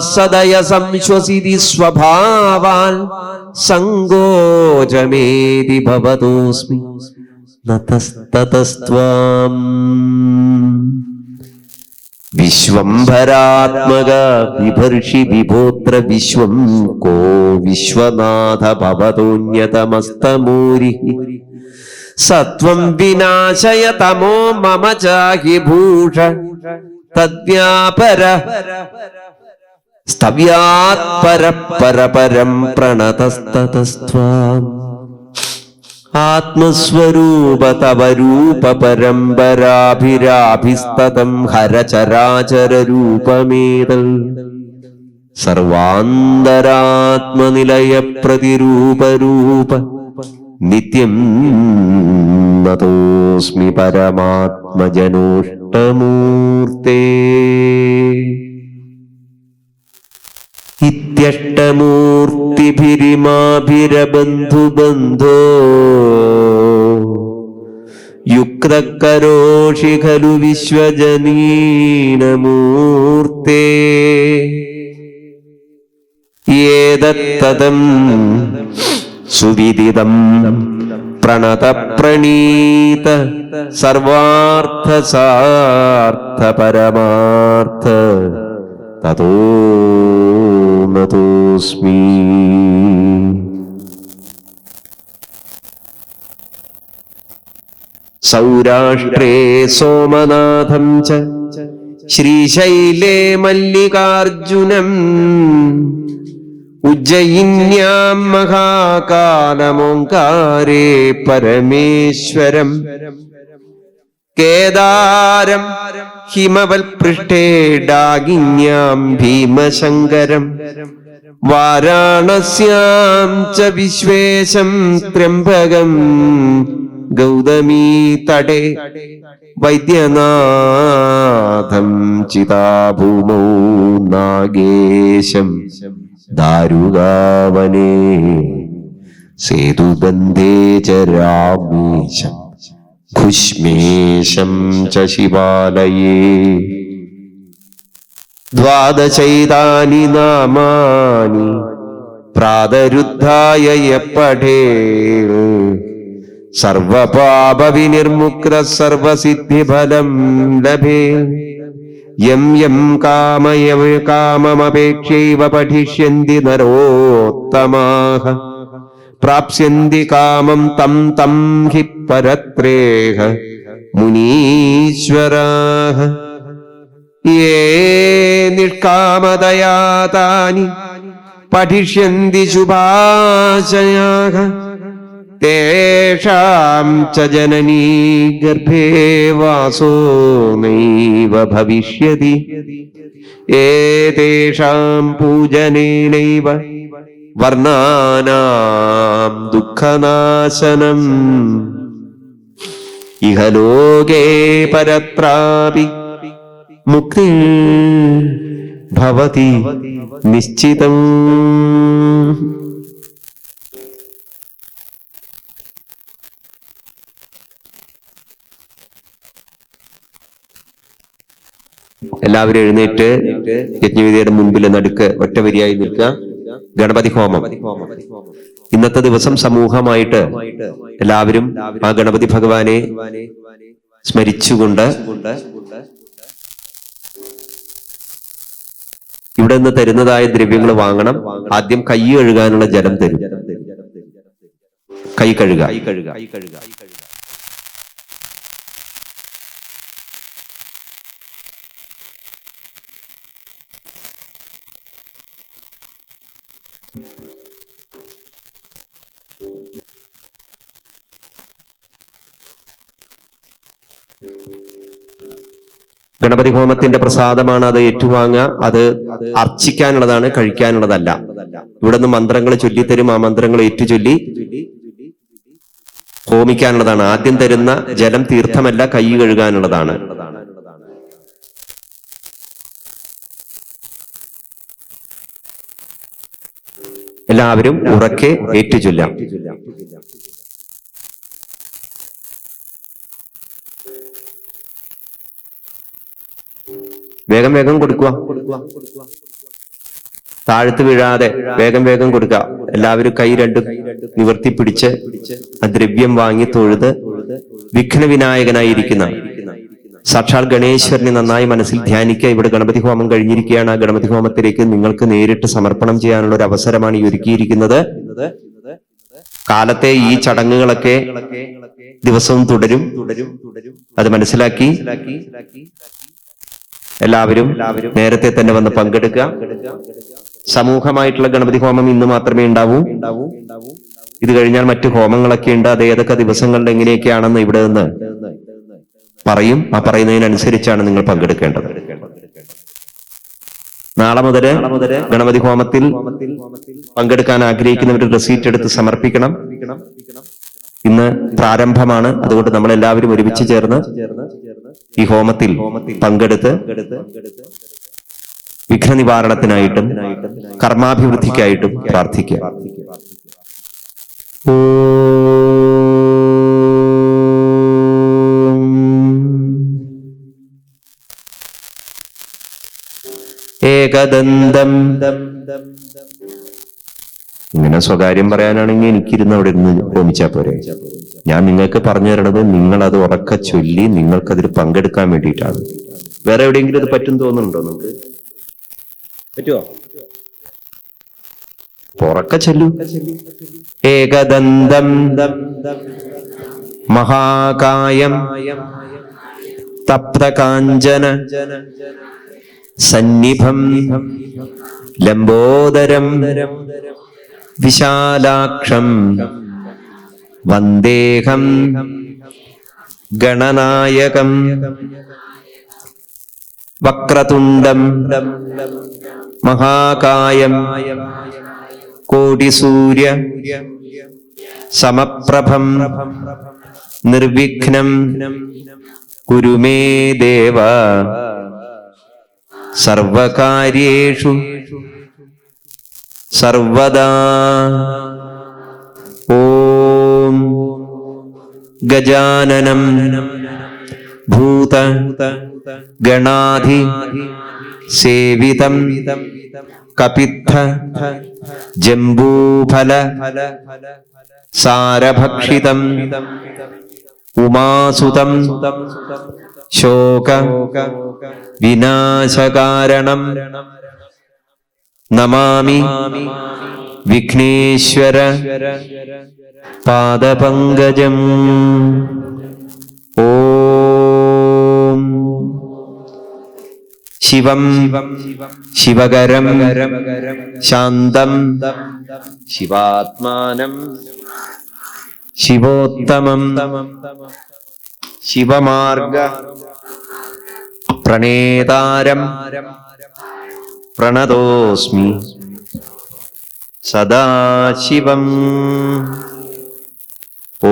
സദയ സംശ്വസിതി സ്വഭാവാൻ സങ്കോചമേതി ഭവതോസ്മി നതസ്തതസ്ത്വാം. വിശ്വംഭരാത്മക വിഭർഷി വിഭോത്ര വിശ്വം കോ വിശ്വനാഥ ഭവതോന്യതമസ്തമൂരി സത്വം വിനാശയ തമോ മമ ചാഹി ഭൂഷ തദ്വ്യാപര സ്തവ്യാത് പരപരം പ്രണതസ്തതസ്ത്വാം. ആത്മസ്വരൂപ തവ രൂപ പരമ്പരാഭിരാഭിസ്തതം ഹരചരാചര രൂപമേതൽ സർവാന്തരാത്മനിലയ പ്രതിരൂപരൂപ നിത്യം നതോസ്മി പരമാത്മജനോഷ്ടമൂർത്തേ. ഇത്യഷ്ടമൂർത്തിഭിരിമാഭിരബന്ധുബന്ധോ യുക്തകരോഷി ഖലു വിശ്വജനീനമൂർത്തേ. ഏതത്തദം സുവിദിതം പ്രണതപ്രണീത സർവാർത്ഥസാർത്ഥ പരമാർത്ഥ തതോ നതോസ്മി. സൗരാഷ്ട്രേ സോമനാഥം ച ശ്രീശൈലേ മല്ലികാർജുനം ഉജ്ജയിന്യാം മഹാകാലമോങ്കാരേ പരമേശ്വരം കേദാരം ഹിമവൽപൃഷ്ഠേ ഡാഗിന്യാം ഭീമശങ്കരം വാരാണസ്യാം ച വിശ്വേശം ത്രയംബകം ഗൗതമീ തടേ വൈദ്യനാഥം ചിതാഭൂമൗ നാഗേശം ദാരുകാവനേ സേതുബന്ധേ ച രാമേശം ഘുഷ്മേശം ച ശിവാലയേ. ദ്വാദശൈതാനി നാമാനി പ്രാതരുദ്ധായ യപ്പഠേത് സർവപാപവിനിർമുക്ത സർവസിദ്ധിഫലം ലഭേ. യം യം കാമമപേക്ഷ്യൈവ പഠിഷ്യന്തി നരോത്തമാഃ പ്രാപ്സ്യന്തി കാമം തം തം ഹി പരത്രേഹ മുനീശ്വരാഃ. യേ നിഷ്കാമതയാ താനി പഠിഷ്യന്തി ശുഭാശയാഃ തേഷാം ച ജനനീ ഗർഭേ വാസോ നൈവ ഭവിഷ്യതി. ഏതേഷാം പൂജനേനൈവ വർണ്ണാനാം ദുഃഖനാശനം. ഇഹലോകേ പരത്രാപി മുക്തി ഭവതി നിശ്ചിതം. എല്ലാവരും എഴുന്നേറ്റ് യജ്ഞവേദിയുടെ മുൻപിൽ നടുക്ക് ഒറ്റവരിയായി നിൽക്കുക. ഗണപതി ഹോമം. ഇന്നത്തെ ദിവസം സമൂഹമായിട്ട് എല്ലാവരും ആ ഗണപതി ഭഗവാനെ സ്മരിച്ചുകൊണ്ട് ഇവിടെ നിന്ന് തരുന്നതായ ദ്രവ്യങ്ങൾ വാങ്ങണം. ആദ്യം കൈ കഴുകാനുള്ള ജലം തരും. കൈ കഴുകുക. ഗണപതി ഹോമത്തിന്റെ പ്രസാദമാണ്. അത് ഏറ്റുവാങ്ങുക. അത് അർച്ചിക്കാനുള്ളതാണ്, കഴിക്കാനുള്ളതല്ല. ഇവിടെ നിന്ന് മന്ത്രങ്ങൾ ചൊല്ലിത്തരും. ആ മന്ത്രങ്ങൾ ഏറ്റുചൊല്ലി ഹോമിക്കാനുള്ളതാണ്. ആദ്യം തരുന്ന ജലം തീർത്ഥമല്ല, കൈ കഴുകാനുള്ളതാണ്. എല്ലാവരും ഉറക്കെ ഏറ്റുചൊല്ലാം. വേഗം വേഗം കൊടുക്കുക. താഴ്ത്തു വീഴാതെ വേഗം വേഗം കൊടുക്കുക. എല്ലാവരും കൈ രണ്ടും നിവർത്തി പിടിച്ച് ആ ദ്രവ്യം വാങ്ങി തൊഴുത് വിഘ്നവിനായകനായിരിക്കുന്ന സാക്ഷാൽ ഗണേശ്വരനെ നന്നായി മനസ്സിൽ ധ്യാനിക്കുക. ഇവിടെ ഗണപതി ഹോമം കഴിഞ്ഞിരിക്കുകയാണ്. ആ ഗണപതി ഹോമത്തിലേക്ക് നിങ്ങൾക്ക് നേരിട്ട് സമർപ്പണം ചെയ്യാനുള്ള ഒരു അവസരമാണ് ഈ ഒരുക്കിയിരിക്കുന്നത്. കാലത്തെ ഈ ചടങ്ങുകളൊക്കെ ദിവസവും തുടരും. അത് മനസ്സിലാക്കി എല്ലാവരും നേരത്തെ തന്നെ വന്ന് പങ്കെടുക്കുക. സമൂഹമായിട്ടുള്ള ഗണപതി ഹോമം ഇന്ന് മാത്രമേ ഉണ്ടാവൂ. ഇത് കഴിഞ്ഞാൽ മറ്റു ഹോമങ്ങളൊക്കെ ഉണ്ട്. അത് ഏതൊക്കെ ദിവസങ്ങളിൽ എങ്ങനെയൊക്കെയാണെന്ന് ഇവിടെ നിന്ന് പറയും. ആ പറയുന്നതിനനുസരിച്ചാണ് നിങ്ങൾ പങ്കെടുക്കേണ്ടത്. നാളെ മുതല് ഗണപതി ഹോമത്തിൽ പങ്കെടുക്കാൻ ആഗ്രഹിക്കുന്നവർ റെസീറ്റ് എടുത്ത് സമർപ്പിക്കണം. ഇന്ന് പ്രാരംഭമാണ്. അതുകൊണ്ട് നമ്മൾ എല്ലാവരും ഒരുമിച്ച് ചേർന്ന് ഈ ഹോമത്തിൽ പങ്കെടുത്ത് വിഘ്ന നിവാരണത്തിനായിട്ടും കർമാഭിവൃദ്ധിക്കായിട്ടും പ്രാർത്ഥിക്കുക. ഏകദന്തം. ഇങ്ങനെ സ്വകാര്യം പറയാനാണെങ്കിൽ എനിക്കിരുന്ന് അവിടെ ഇരുന്ന് ഹോമിച്ചാ പോരെ. ഞാൻ നിങ്ങൾക്ക് പറഞ്ഞു തരണത് നിങ്ങൾ അത് ഉറക്കെ ചൊല്ലി നിങ്ങൾക്കതിൽ പങ്കെടുക്കാൻ വേണ്ടിയിട്ടാണ്. വേറെ എവിടെയെങ്കിലും ഇത് പറ്റും തോന്നുന്നുണ്ടോ നിങ്ങൾക്ക്? പറ്റുമോ? ഉറക്കെ ചൊല്ലു. ഏകദന്തം മഹാകായം തപ്തകാഞ്ചന സന്നിഭം ലംബോദരം വിശാലാക്ഷം വന്ദേഹം ഗണനായകം വക്രതുണ്ഡം മഹാകായം കോടിസൂര്യ സമപ്രഭം നിർവിഘ്നം കുരു മേ ദേവ സർവകാര്യേഷു സർവദാ. ഓം ഗജാനനം ഭൂത ഗണാധി സേവിതം കപിത്ഥ ജംബൂഫല സാരഭക്ഷിതം ഉമാസുതം ശോക വിനാശകാരണം നമാമി വിഘ്നേശ്വര പാദപങ്കജം. ഓം ശിവം ശിവകരം ശാന്തം ശിവാത്മാനം ശിവോത്തമം ശിവമാർഗ പ്രണേതാരം പ്രണതോസ്മി സദാശിവം.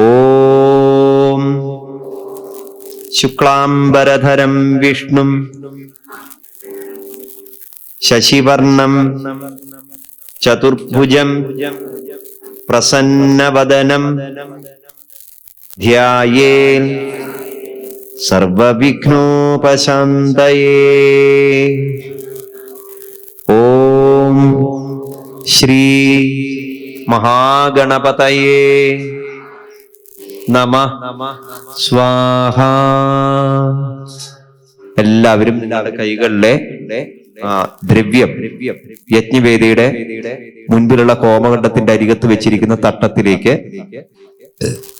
ഓം ശുക്ലാംബരധരം വിഷ്ണും ശശിവർണം ചതുർഭുജം പ്രസന്നവദനം ധ്യായേൻ സർവവിഘ്നോപശാന്തയേ. ഓം ശ്രീ മഹാഗണപതയേ നമഃ സ്വാഹ. എല്ലാവരും നിങ്ങളുടെ കൈകളിലെ ദ്രവ്യം യജ്ഞവേദിയുടെ മുൻപിലുള്ള ഹോമകുണ്ഡത്തിന്റെ അരികത്ത് വെച്ചിരിക്കുന്ന തട്ടത്തിലേക്ക്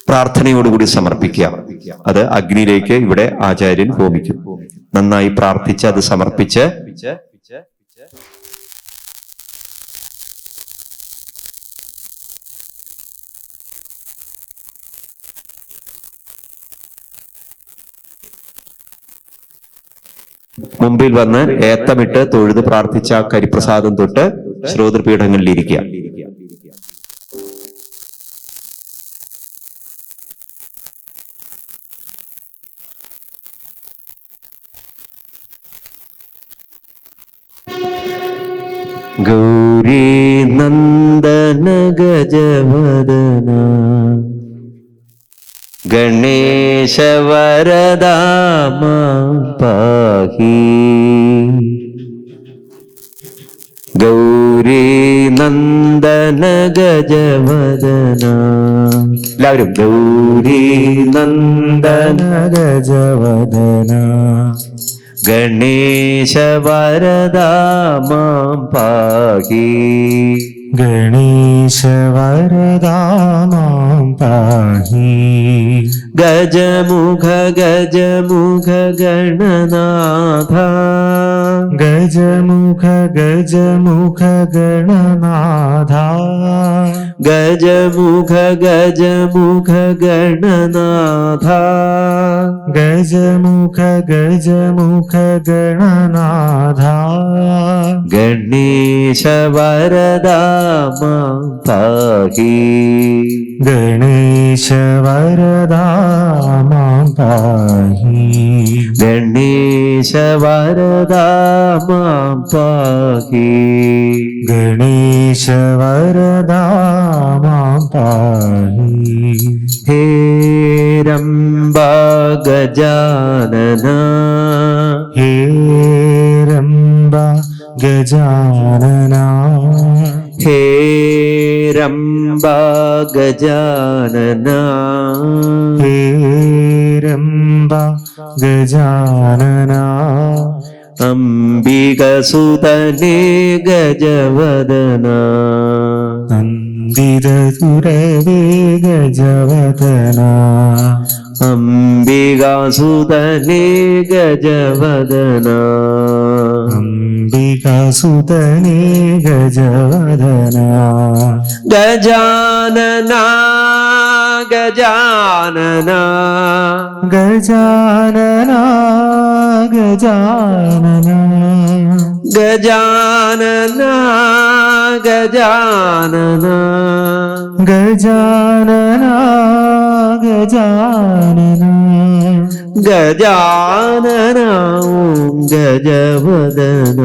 പ്രാർത്ഥനയോടുകൂടി സമർപ്പിക്കുക. അത് അഗ്നിയിലേക്ക് ഇവിടെ ആചാര്യൻ ഹോമിക്കും. നന്നായി പ്രാർത്ഥിച്ച് അത് സമർപ്പിച്ച് മുമ്പിൽ വന്ന് ഏത്തമിട്ട് തൊഴുത് പ്രാർത്ഥിച്ച കരിപ്രസാദം തൊട്ട് ശ്രോതൃപീഠങ്ങളിൽ ഇരിക്കുക. ഗൗരീ നന്ദന ഗജവദന ഗണേശ വരദാ മാം പാഹി. ഗൗരീ നന്ദന ഗജവദന. എല്ലാവരും ഗൗരീ നന്ദന ഗജവദന ഗണേശ വരദാ മാം പാഹി. ഗണേശ വരദാ മാം പാഹി. ഗജമുഖ ഗജമുഖ ഗണനാഥ ഗജമുഖ ഗജമുഖ ഗണനാഥ ഗജമുഖ ഗജമുഖ ഗണനാഥ ഗജമുഖ ഗജമുഖ ഗണനാഥ ഗണേശ വരദാ മാം പാഹി ഗണേശ വരദാ മാം പാഹി ഗണേശ വരദാ മാം പാഹി ഗണേശ വരദാ മാം പാഹി ഹേ രംബ ഗജാനന ഹേ രംബ ഗജാനന ഹേ രംബ ഗജാനന ഹേ രംബ ഗജാനന അംബികസുതനേ ഗജവദന നന്ദിതസുരവേ ഗജവദന അംബികാസുതനേ ഗജവദന അംബികാസുതനേ ഗജവദന ഗജാനന ഗജാനന ഗജാനന ഗജാനന ഗജാനന ഗജാനന ഗജാനന ഗജാനന ഗജാനന ഓം ഗജവദന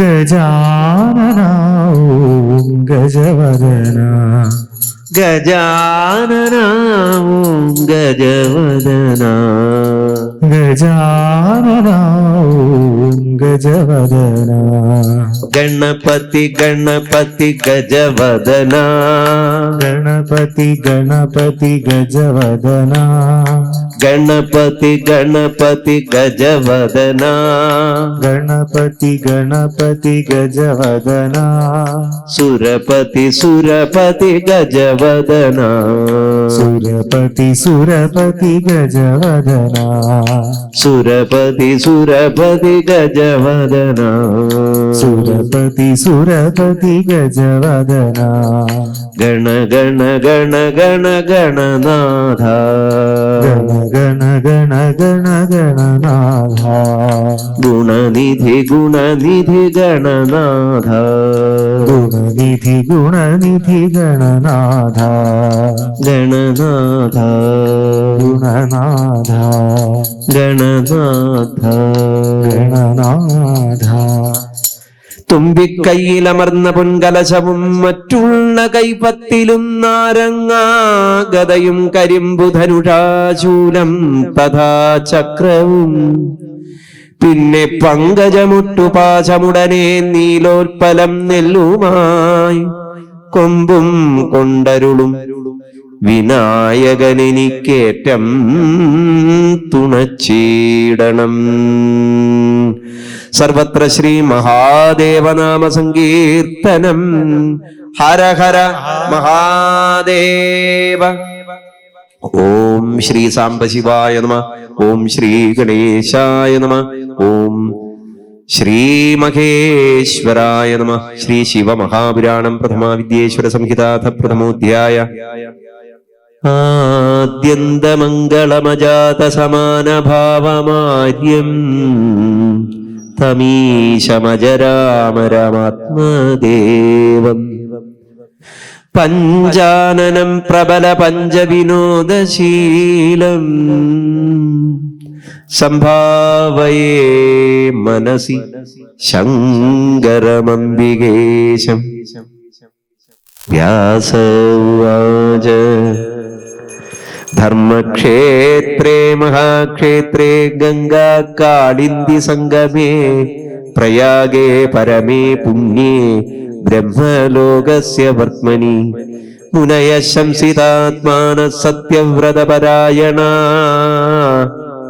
ഗജാനന ഓം ഗജവദന ഗജാനന ഓം ഗജവദന ഗജാനന ഓം ഗജവദന ഗണപതി ഗണപതി ഗജവദന ഗണപതി ഗണപതി ഗജവദന ഗണപതി ഗണപതി ഗജവദന ഗണപതി ഗണപതി ഗജവദന സുരപതി സുരപതി ഗജവദന സുരപതി സുരപതി ഗജവദന സുരപതി സുരപതി ഗജവദന സുരപതി സുരപതി ഗജവദന ഗണ ഗണ ഗണ ഗണ ഗണനാഥ ഗണ ഗണ ഗണ ഗണ ഗണനാഥ ഗുണനിധി ഗുണനിധി ഗണനാഥ ഗുണനിധി ഗുണനിധി ഗണനാഥ ഗണനാഥ ഗുണനാഥ ഗണനാഥ ഗണനാഥ തുമ്പിക്കൈയിലമർന്ന പൊൻകലശവും മറ്റുള്ള കൈപ്പത്തിലും നാരങ്ങാഗതയും കരിമ്പുധനുഷാശൂലം തഥാ ചക്രവും പിന്നെ പങ്കജമുട്ടുപാശമുടനെ നീലോൽപ്പലം നെല്ലുമായി കൊമ്പും കൊണ്ടരുളും വിനായകനെനിക്കേറ്റം തുണച്ചീടണം. സർവത്ര ശ്രീ മഹാദേവനാമ സങ്കീർത്തനം. ഹര ഹര മഹാദേവ. ഓം ശ്രീ സാംബശിവായ നമ. ഓം ശ്രീ ഗണേശായ നമ. ഓം ശ്രീ മഹേശ്വരായ നമ. ശ്രീ ശിവമഹാപുരാണം പ്രഥമാ വിദ്യേശ്വര സംഹിതാഥ പ്രഥമോധ്യായ. ആദ്യന്തമംഗളമജാത സമാനഭാവമാര്യം തമീശമജരാമരമാത്മദേവം പഞ്ചാനനം പ്രബല പഞ്ചവിനോദശീലം സംഭാവയേ മനസി ശങ്കരമംബികേശം. വ്യാസ ഉവാച ധർമ്മക്ഷേത്രേ മഹാക്ഷേത്രേ ഗംഗാ കാളിന്ദി സംഗമേ പ്രയാഗേ പരമേ പുണ്യേ ബ്രഹ്മലോകസ്യ വർത്മനി മുനയ ശംസിതാത്മാന സത്യവ്രതപരായണ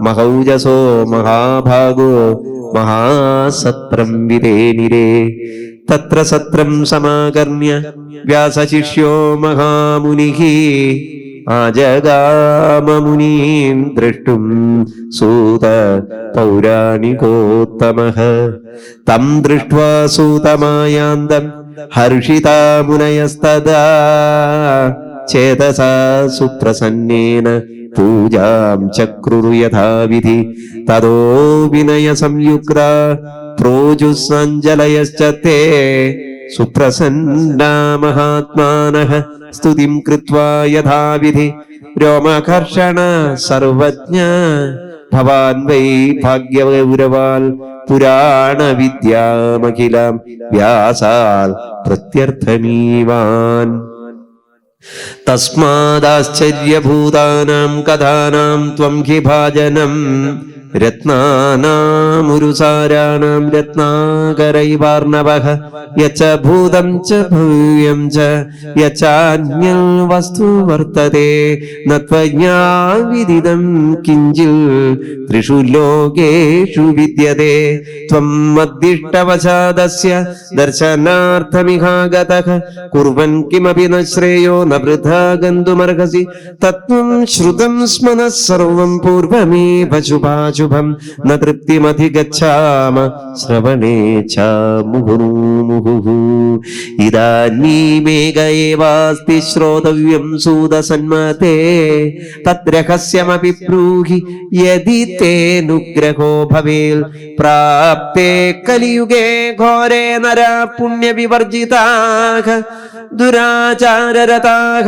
മഹൗജസോ മഹാഭാഗോ മഹാസത്രം വിരേനിരേ. തത്ര സത്രം സമാകർണ്യ വ്യാസശിഷ്യോ മഹാമുനിഃ ആജഗാമമുനീം ദ്രഷ്ടും സൂത പൗരാണികോത്തമഃ തം ദൃഷ്ട്വാ സൂതമായാന്തം ഹർഷിതാ മുനയസ്തദാ ചേതസാ സുപ്രസന്നേന പൂജാം ചക്രുരു യഥാവിധി തതോ വിനയ സംയുക്ത പ്രോജുസഞ്ജലയശ്ച തേ സുപ്രസന്നാ മഹാത്മാനഃ സ്തുതിം കൃത്വാ യഥാവിധി രോമകർഷണ സർവജ്ഞ ഭവാൻ വൈ ഭാഗ്യഗൗരവാൽ പുരാണ വിദ്യാമഖിലം വ്യാസാൽ പ്രത്യർത്ഥമീവാൻ തസ്മാദാശ്ചര്യഭൂതാനാം കഥാനാം ത്വം ഹി ഭാജനം രത്നാനാമുരുസാരാണാം രത്നാകരൈവാർണവഃ യച്ച ഭൂതം ച ഭവ്യം ച യച്ചാന്യം വസ്തു വർത്തതേ നത്വജ്ഞാ വിദിതം കിഞ്ചിൽ ത്രിഷു ലോകേഷു വിദ്യതേ ത്വം മദ്ദിഷ്ടവശാദസ്യ ദർശനാർത്ഥമിഹാഗതഃ കുർവൻ കിമപി ന ശ്രേയോ ന വൃഥാ ഗന്തുമർഹസി തത്വം ശ്രുതം സ്മനഃ സർവം പൂർവമേവ ശുഭാശുഭം ന തൃപ്തിമധിഗച്ഛാമ ശ്രവണേ ച മുഹുർമുഹുഃ ഇദാനീമേക ഏവാസ്തി ശ്രോതവ്യം സൂതസന്മതേ തദ്രഹസ്യമപി ബ്രൂഹി യദി തേനുഗ്രഹോ ഭവേൽ പ്രാപ്തേ കലിയുഗേ ഘോരേ നരാ പുണ്യവിവർജിതാഃ ദുരാചാരരതാഃ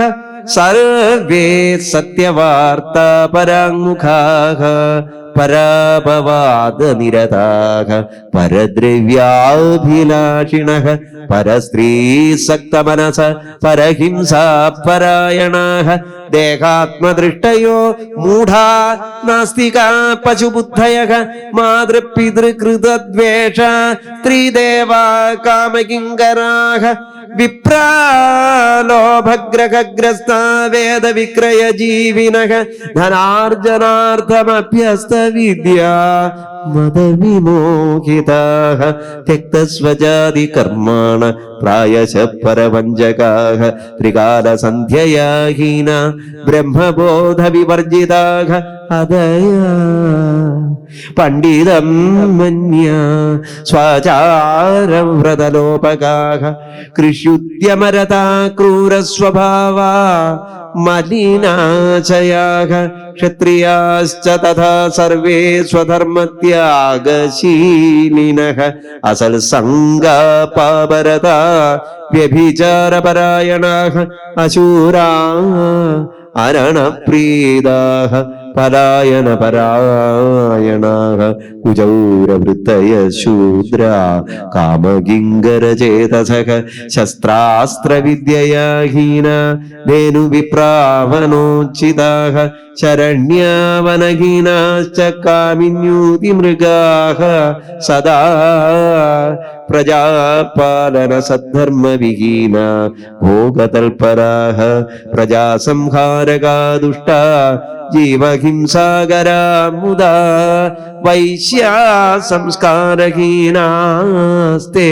സർവേ സത്യവാർത്താ പരാങ്മുഖാഃ പരാപവാദനിരതാഃ പരദ്രവ്യാഭിലാഷിണഃ പരസ്ത്രീസക്തമനസ പരഹിംസാപരായണാഃ ദേഹാത്മദൃഷ്ടയോ മൂഢാ നാസ്തികാ പശുബുദ്ധയഃ മാതൃപിതൃകൃതദ്വേഷ സ്ത്രീദേവാ കാമകിങ്കരാഃ വിപ്രാലോഭഗ്രഹഗ്രസ്താ വേദവിക്രയജീവിനഃ ധനാർജനാർത്ഥമഭ്യസ്ത വിദ്യാ മദവിമോഹിതാഃ ത്യക്തസ്വജാതി കർമാണ പ്രായശഃ പരവഞ്ചകാഃ ത്രികാലസന്ധ്യയാ ഹീനാ ബ്രഹ്മബോധവിവർജിതാഃ അദയാ പണ്ഡിതം മന്യ സ്വാചാരവ്രതലോപകാഃ കൃഷ്യുദ്യമരതാ ക്രൂരസ്വഭാവാ മലിനാശയാഃ ക്ഷത്രിയാശ്ച തഥാ സർവേ സ്വധർമ്മത്യാഗശീലിനഃ അസൽസംഗാപാപരതാ വ്യഭിചാരപരായണാഃ അശൂരാ അരണപ്രീതാഃ പലായനപരായണാഃ കുചൗരവൃത്തയ ശൂദ്രാ കാമകിങ്കരചേതസഃ ശസ്ത്രാസ്ത്രവിദ്യയാ ഹീനാ ധേനുവിപ്രാവനോച്ചിതാഃ ശരണ്യാവനഹീനാശ്ച കാമിന്യൂതിമൃഗാഃ സദാ പ്രജാപാലന സദ്ധർമ്മവിഹീന ഭോഗതൽപരാഃ പ്രജാസംഹാരകാ ദുഷ്ടാ ജീവഹിംസാകരാ മുദാ വൈശ്യാ സംസ്കാരഹീനാസ്തേ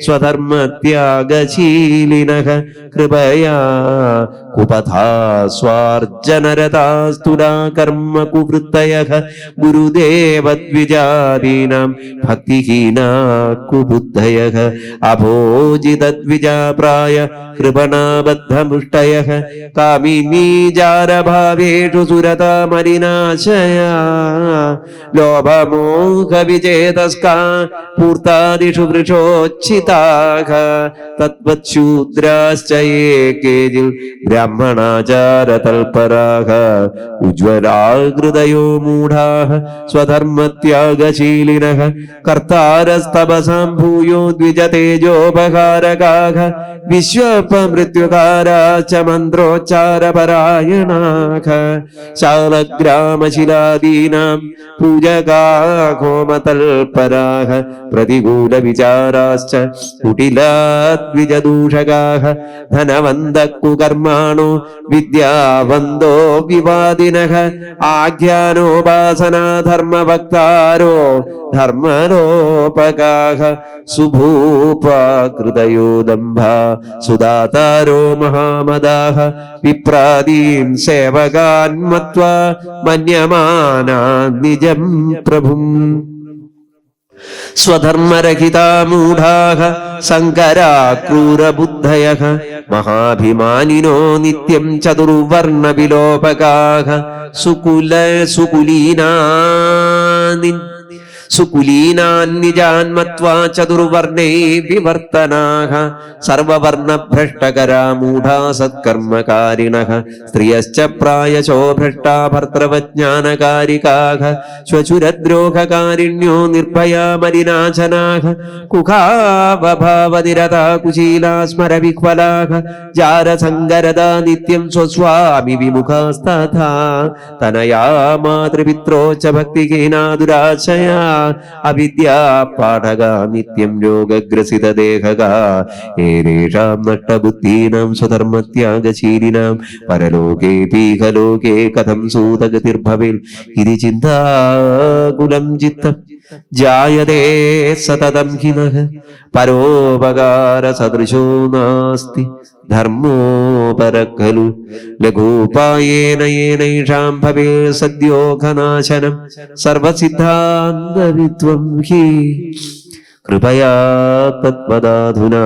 സ്വധർമ്മത്യാഗശീലിനഃ കൃപയാ കുപഥാ സ്വാർജനരതാസ്തുലാ കർമ്മ കുവൃത്തയഃ ഗുരുദേവദ്വിജാദീനാം ഭക്തിഹീനാ കുബുദ്ധയഃ അഭോജിതദ്വിജാപ്രായ കൃപണാബദ്ധമുഷ്ടയഃ കാമിനീജാരഭാവേഷു സുരതാ മലിനാശയാ ലോഭമോഹവിചേതസ്കാ പൂർത്താദിഷു വൃഷോച്ഛിതാഃ തദ്വത്ശൂദ്രാശ്ച യേ കേചിൽ ബ്രാഹ്മണാചാരതൽപരാഃ ഉജ്ജ്വലാഹൃദയോ മൂഢാഃ സ്വധർമ്മത്യാഗശീലിനഃ കർത്താരസ്തപസാം ഭൂയോ ദ്വിജതേജോപകാരകാഃ വിശ്വപമൃത്യുകാരാശ്ച മന്ത്രോച്ചാരപരായണാഃ ശാലഗ്രാമശിലാദീനാം പൂജകാ ഹോമതൽപരാഃ പ്രതികൂലവിചാരാശ്ച കുടിലാദ്വിജദൂഷകാഃ ധനവന്തഃ കുകർമാണ വിദ്വാംസോ വിദ്യാവന്തോ വിവാദിനഃ ആഖ്യാനോപാസനാ ധർമ്മഭക്താരോ ധർമ്മലോപകാഃ സുഭൂപാകൃതയോ ദംഭ സുദാതാരോ മഹാമദാഃ വിപ്രാദീൻ സേവകാൻ മത്വാ മന്യമാനാ നിജം പ്രഭും സ്വധർമ്മരഹിതാ മൂഢാഃ സങ്കരാ ക്രൂരബുദ്ധയഃ മഹാഭിമാനിനോ നിത്യം ചതുർവർണ്ണവിലോപകാഃ സുകുലീനാൻ നിജാൻ മത്വാ ചതുർവർണേ വിവർത്തനാഃ സർവവർണഭ്രഷ്ടകരാ മൂഢാ സത്കർമ്മകാരിണഃ സ്ത്രിയശ്ച പ്രായശോ ഭ്രഷ്ടാ ഭർത്തൃവജ്ഞാനകാരികാഃ ശ്വശുരദ്രോഹകാരിണ്യോ നിർഭയാ മലിനാശനാഃ കുഖാവഭാവനിരതാ കുശീലാ സ്മരവിഹ്വലാഃ ജാരസങ്കരദാ നിത്യം സ്വസ്വാമി വിമുഖാസ്തഥാ തനയാ മാതൃപിത്രോ ച ഭക്തിഹീനാ ദുരാശയാ അവിദ്യാ പാഠക നിത്യം രോഗഗ്രസിതദേഹക ഏരേഷാം നഷ്ടബുദ്ധീനാം സ്വധർമ്മത്യാഗശീലിനാം പരലോകേ പീഹലോകേ കഥം സൂതഗതിർഭവേൽ ഇതി ചിന്താകുലം ചിത്തം ജായതേ സതതം ഹിനഃ പരോപകാര സദൃശോ നാസ്തി ധർമ്മോപര ഖലു ലഘൂപായേന യേനൈഷാം ഭവേ സദ്യോഗനാശനം സർവസിദ്ധാന്തവിദ്വം ഹി കൃപയാ തത്പദാധുനാ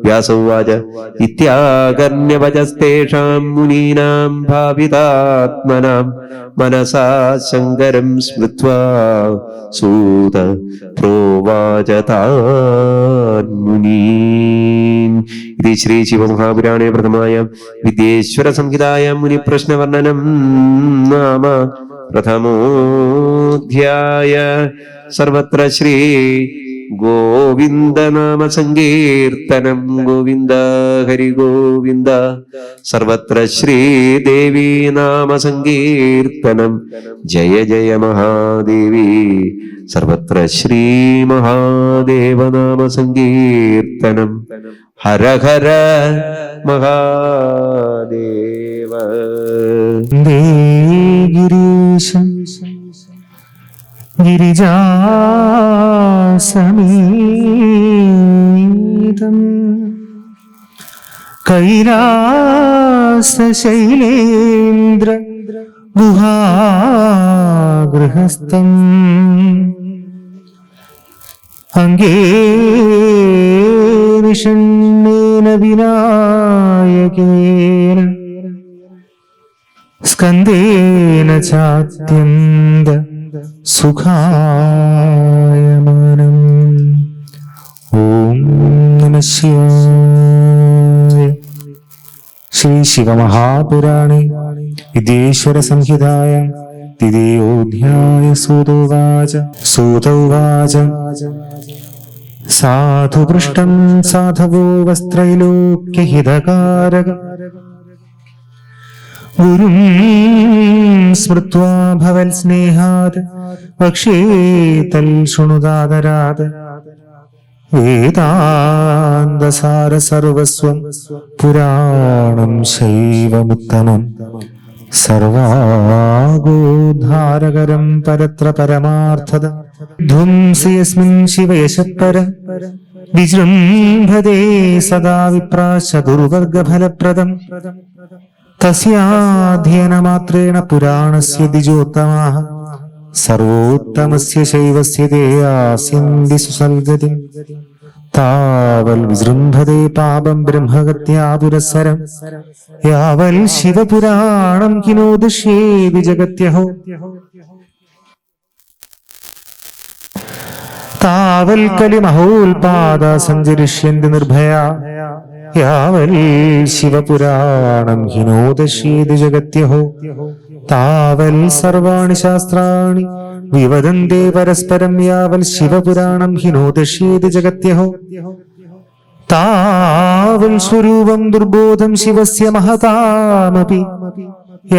വ്യാസോവാച ഇത്യാകർണ്യവചസ്തേഷാം മുനീനാം ഭാവിതാത്മനാം മനസാ ശങ്കരം സ്മൃത്വാ സൂത പ്രോവാച താൻ മുനീൻ. ഇത് ശ്രീ ശിവമഹാപുരാണേ പ്രഥമായ വിദ്യേശ്വര സംഹിതായാം മുനിപ്രശ്നവർണ്ണനം നാമ പ്രഥമോധ്യായ. സർവത്ര ശ്രീ ഗോവിന്ദ നാമ സങ്കീർത്തനം ഗോവിന്ദ ഹരി ഗോവിന്ദ. സർവത്ര ശ്രീദേവി നാമ സങ്കീർത്തനം ജയ ജയ മഹാദേവി. സർവത്ര ശ്രീ മഹാദേവ നാമ സങ്കീർത്തനം ഹര ഹര മഹാദേവ. ഗിരീശം ഗിരിജാസമീതം കൈലാസശൈലേന്ദ്ര ഗുഹാഗൃഹസ്ഥം അംഗേ നിഷണ്ണേന വിനായകേന സ്കന്ദേന ചാത്യന്ത സുഖായമാനം. ഓം നമഃ ശിവായ. ശ്രീ ശിവമഹാപുരാണേ വിദ്യേശ്വര സംഹിതായ തൃതീയോധ്യായ. സൂതൗവാച സാധുപൃഷ്ടം സാധവോ വസ്ത്രൈലോക്യഹിതകാരക ഗുരും സ്മൃത്വാ ഭവൽ സ്നേഹാത് വക്ഷേതൽ ശൃണുതാദരാത് വേദാന്തസാര സർവസ്വം പുരാണം ശൈവമുത്തമം സർവാഗോദ്ധാരകരം പരത്ര പരമാർത്ഥത ധ്വംസി യസ്മിൻ ശിവയശപര വിജൃംഭതേ സദാ വിപ്രാശ ദുർവർഗഫലപ്രദം തസ്യാധ്യയനമാത്രേണ പുരാണസ്യ ദ്വിജോത്തമാഃ സർവോത്തമസ്യ ശൈവസ്യ തേ ആസ്യന്തി സുസൽഗതിം താവൽ വിജൃംഭതേ പാപം ബ്രഹ്മഹത്യാ പുരസ്സരം യാവൽ ശിവപുരാണം കിനോദശ്യേതി ജഗത്യഹോ താവൽ കലിമഹോൽപാദ സഞ്ചരിഷ്യന്തി നിർഭയാ യാവൽ ശിവപുരാണം ഹിനോദശ്യേതി ജഗത്യഹോ താവൽ സർവാണി ശാസ്ത്രാണി വിവദന്തേ പരസ്പരം യാവൽ ശിവപുരാണം ഹിനോദശ്യേതി ജഗത്യഹോ താവൽ സ്വരൂപം ദുർബോധം ശിവസ്യ മഹതാമപി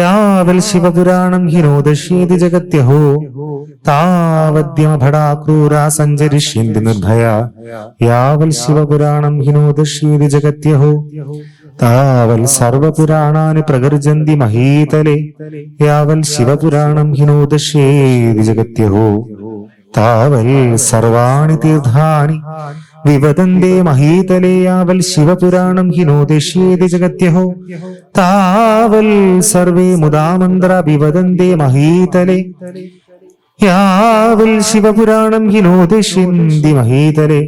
യാവൽ ശിവപുരാണം ഹിനോദശ്യേതി ജഗത്യഹോ താവദ്യമഭടാ ക്രൂരാ സഞ്ചരിഷ്യന്തി നിർഭയാ യാവൽ ശിവപുരാണം ഹിനോദശ്യേതി ജഗത്യഹോ താവൽ സർവപുരാണാനി പ്രകർജന്തി മഹീതലേ യാവൽ ശിവപുരാണം ഹിനോദശ്യേതി ജഗത്യഹോ താവൽ സർവാണി തീർത്ഥാനി വിവദന്തേ മഹീതലേ യാവൽ ശിവപുരാണം ഹിനോദശ്യേതി ജഗത്യഹോ താവൽ സർവേ മുദാമന്ത്ര വിവദന്തേ മഹീതലേ യാവൽ ശിവപുരാണം ഹിനോദശ്യന്തി മഹീതലേ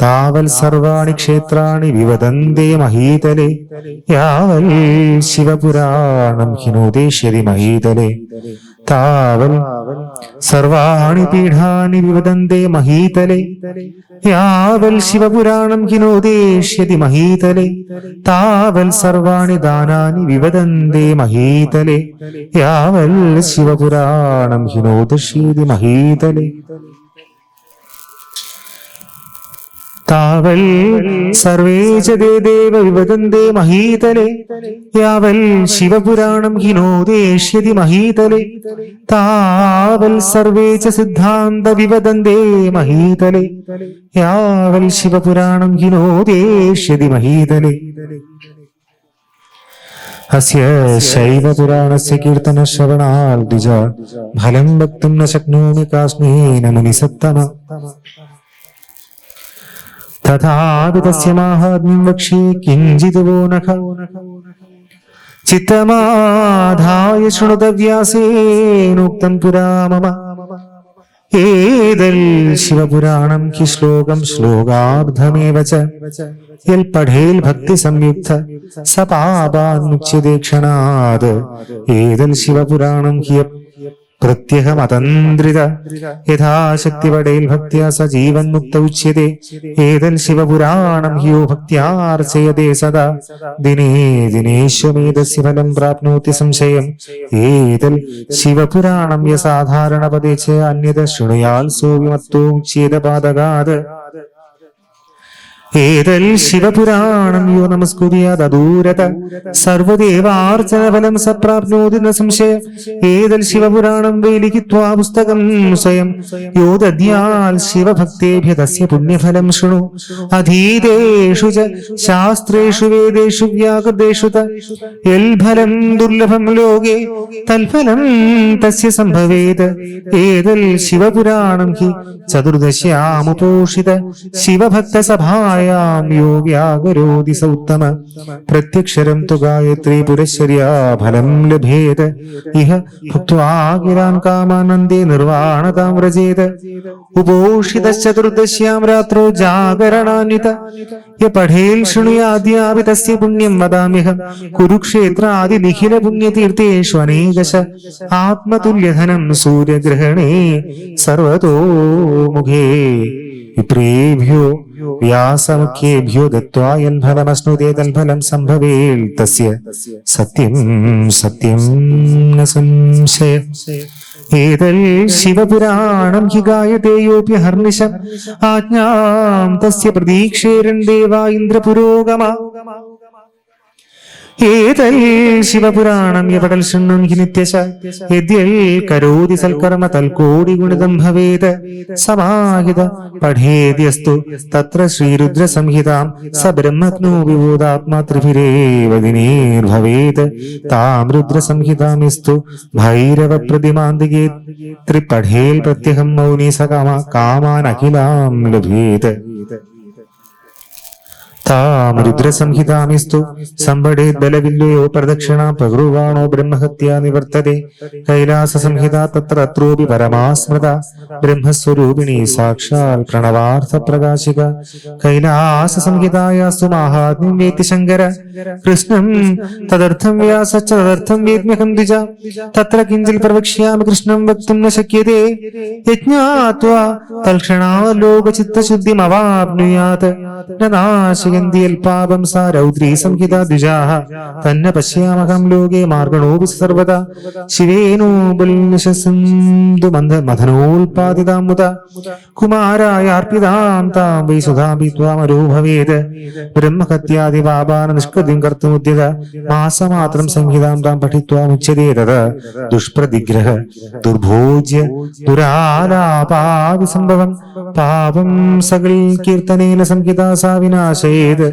താവൽ സർവാണി ക്ഷേത്രാണി വിവദന്തേ മഹീതലേ യാവൽ ശിവപുരാണം ഹിനോദേശ്യതി മഹീതലേ താവൽ സർവാണി പീഠാനി വിവദന്തേ മഹീതലേ യാവൽ ശിവപുരാണം ഹിനോദേശ്യതി മഹീതലേ താവൽ സർവാണി ദാനാനി വിവദന്തേ മഹീതലേ യാവൽ ശിവപുരാണം ഹിനോദശ്യതി മഹീതലേ താവൽ സർവേ ച ദേവ വിവദന്തേ മഹീതലേ യാവൽ ശിവപുരാണം ഹിനോദേശ്യതി മഹീതലേ താവൽ സർവേ ച സിദ്ധാന്ത വിവദന്തേ മഹീതലേ യാവൽ ശിവപുരാണം ഹിനോദേശ്യതി മഹീതലേ അസ്യ ശൈവപുരാണസ്യ കീർത്തന ശ്രവണാൽ ദ്വിജ ഫലം വക്തും ന ശക്നോമി കാസ്മേന മുനിസത്തമ തഥാപി തസ്യ മാഹാത്മ്യം വക്ഷ്യേ കിഞ്ചിത് വോ നഖ ചിത്തമാധായ ശൃണുതവ്യാസേനോക്തം പുരാ മമ ഏതൽ ശിവപുരാണം ഹി ശ്ലോകം ശ്ലോകാർദ്ധമേവ ച യൽ പഠേൽ ഭക്തി സംയുക്ത സ പാപാന്മുച്യതേ ക്ഷണാത് ഏതൽ ശിവപുരാണം ഹി പ്രത്യഹമതന്ത്രിത യഥാശക്തി പടേൽ ഭക്ത്യാ സ ജീവൻ മുക്ത ഉച്യത്തെ ഏതൽ ശിവപുരാണം ഹ്യോ ഭക്ത്യാർച്ചയതേ സദാ ദിനേ ദിനേശ്വമേതസ്യ ഫലം പ്രാപ്നോതി സംശയം ഏതൽ ശിവപുരാണം യസാധാരണ പദേ ച അന്യത ശൃണുയാൽ സോ വിമത്തോ ഉച്യേത പാദകാത് ഏതൽ ശിവപുരാണം യോ നമസ്കുര്യാദൂരത സർവദേവാർച്ചനഫലം സപ്രാപ്നോതി ന സംശയം ഏതൽ ശിവപുരാണം വൈ ലിഖിത്വാ പുസ്തകം സ്വയം യോ ദദ്യാൽ ശിവഭക്തേഭ്യ തസ്യ പുണ്യഫലം ശൃണു അധീതേഷു ച ശാസ്ത്രേഷു വേദേഷു വ്യാകൃതേഷു യൽ ഫലം ദുർലഭം ലോകേ തൽഫലം തസ്യ സംഭവേത് ഏതൽ ശിവപുരാണം ഹി ചതുർദശ്യാമുപോഷിത ശിവഭക്തസഭായ യോ വ്യാകരോതി സൗത്തമ പ്രത്യക്ഷരം തു ഗായത്രീ പുരശ്ചര്യാ ഫലം ലഭേത് ഇഹ ഭുക്ത്വാ ഗിരാൻ കാമാനന്ദേ നിർവാണതാം വ്രജേത് ഉപോഷിതശ്ചതുർദശ്യാം രാത്രോ ജാഗരണാന്വിത യ പഠേൽ ശൃണുയാദ്യാപി തസ്യ പുണ്യം വദാമ്യഹം കുരുക്ഷേത്രാദി നിഖില പുണ്യതീർത്ഥേഷു അനേകശ ആത്മതുല്യധനം സൂര്യഗ്രഹണേ സർവതോ മുഖേ വിപ്രേഭ്യോ വ്യാസമുഖ്യേഭ്യോ ദത്വാ യൽഫലമശ്നുതേ തൽഫലം സംഭവേൽ തസ്യ സത്യം സത്യം ന സംശയ ഏതൽ ശിവപുരാണം ഹി ഗായതേ യോപ്യഹർനിശം ആജ്ഞാം തസ്യ പ്രതീക്ഷേരൻ ദേവാ ഇന്ദ്രപുരോഗമ ഏതൽ ശിവപുരാണം യപടൽ ശൃണ്ണും ഹി നിത്യശ യദ്യൽ കരോതി സൽക്കർമ്മ തൽകോടി ഗുണിതം ഭവേത് സമാഹിത പഠേദ്യസ്തു തത്ര ശ്രീരുദ്ര സംഹിതാം സ ബ്രഹ്മജ്ഞോ വിബോധാത്മാ ത്രിഭിരേവ ദിനേർഭവേത് താം രുദ്ര സംഹിതാമിസ്തു ഭൈരവ പ്രതിമാന്തികേ ത്രിപഠേൽ പ്രത്യഹം മൗനി സ കാമാൻ അഖിലാം ലഭേത് താം രുദ്രസംഹിതാമിസ്തു സംവടേത് ബലവില്ലയോ പ്രദക്ഷിണാ പ്രകുർവാണോ ബ്രഹ്മഹത്യാ നിവർത്തതേ കൈലാസ സംഹിത തത്ര അത്രോപി പരമാസ്മൃത ബ്രഹ്മസ്വരൂപിണി സാക്ഷാൽ പ്രണവാർത്ഥ പ്രകാശിക കൈലാസ സംഹിതായാസ്തു മാഹാത്മ്യം വേത്തി ശങ്കര കൃഷ്ണം തദർത്ഥം വ്യാസ തദർത്ഥം വേദ്മ്യഹം ദ്വിജ തത്ര കിഞ്ചിൽ പ്രവക്ഷ്യാമി കൃഷ്ണം വക്തും ന ശക്യതേ യജ്ഞാത്വാ തൽക്ഷണാ ലോകചിത്തശുദ്ധിമവാപ്നുയാത് നാശയന്തിയൽ പാപം സാ രൗദ്രീ സംഹിത ദ്വിജാഃ തന്ന പശ്യാമഹം ലോകേ മാർഗണോപി സർവദാ ശിവേനോ ബലിനിശസന്തു മഥനോൽപാദിതാം മുത കുമാരായ അർപ്പിതാം താം വൈ സുധാപി ത്വാമരോ ഭവേത് ബ്രഹ്മഹത്യാദി പാപാന നിഷ്കൃതിം കർത്തുമുദ്യത മാസമാത്രം സംഹിതാം താം പഠിത്വാ മുച്യതേ തത് ദുഷ്പ്രതിഗ്രഹ ദുർഭോജ്യ ദുരാലാപാദി സംഭവം പാപം സകൽ കീർത്തനേന സംഹിതാ സാ വിനാശയേത്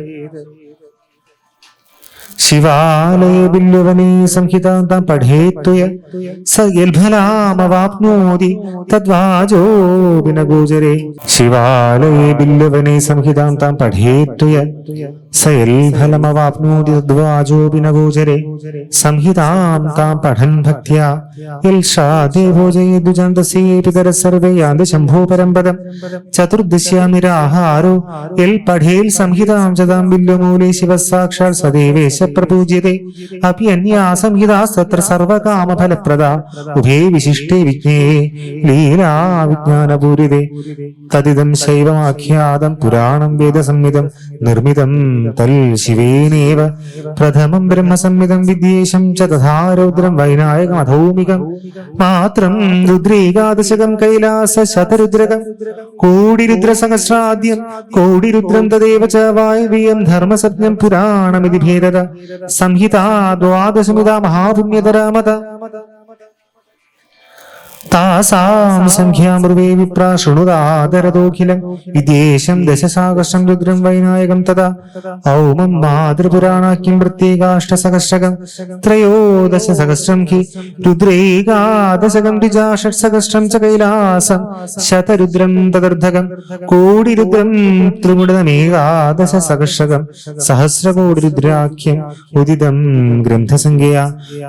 शिवालये बिल्ववने संहितां तां पठेत्त्वय स यल्फलामवाप्नोति तद्वाजो विन गोचरे। शिवालये बिल्ववने संहितां तां पठेत्त्वय स यल्फलमवाप्नोति तद्वाजो विन गोचरे। संहितां तां पठन् भक्त्या यल्शादे भोजयेदुजन्तस्य पितरः सर्वे यान्ति शम्भो परं पदम्। चतुर्दश्यां निराहारो यल् पठेल् संहितां च तां बिल्वमूले शिवः साक्षात् सदेवेश प्रपूज्यते। अपि अन्या संहितास्तत्र सर्वकामफलप्रदा उभे विशिष्टे विज्ञे लीला विज्ञानपूरिते। तदिदं शैवमाख्यातं पुराणं वेदसंहितं निर्मितं तल् शिवेनेव प्रथमं ब्रह्मसंहितं विद्येशं च तथा रौद्रं वैनायकमधौमिकं मात्रं रुद्रेकादशकं कैलास शतरुद्रकं कोटिरुद्रसहस्राद्यं कोटिरुद्रं तदेव च वायवीयं धर्मसत्यं पुराणमिति भेदः। संहिता द्वादशमिदा महापुण्यतरा मता तासां संख्यामृवे विप्रा शृणुदादरदोऽखिलं विद्येशं दशसाहस्रं रुद्रं वैनायकं तदा औमं मातृपुराणाख्यं प्रत्येकाष्टसहस्रकं त्रयोदशसहस्रं हि रुद्रेकादशकं द्विजा षट्सहस्रं च कैलासं शतरुद्रं तदर्धकं कोटिरुद्रं त्रिमुडमेकादशसहस्रकं सहस्रकोटिरुद्राख्यम् उदितं ग्रन्थसंज्ञया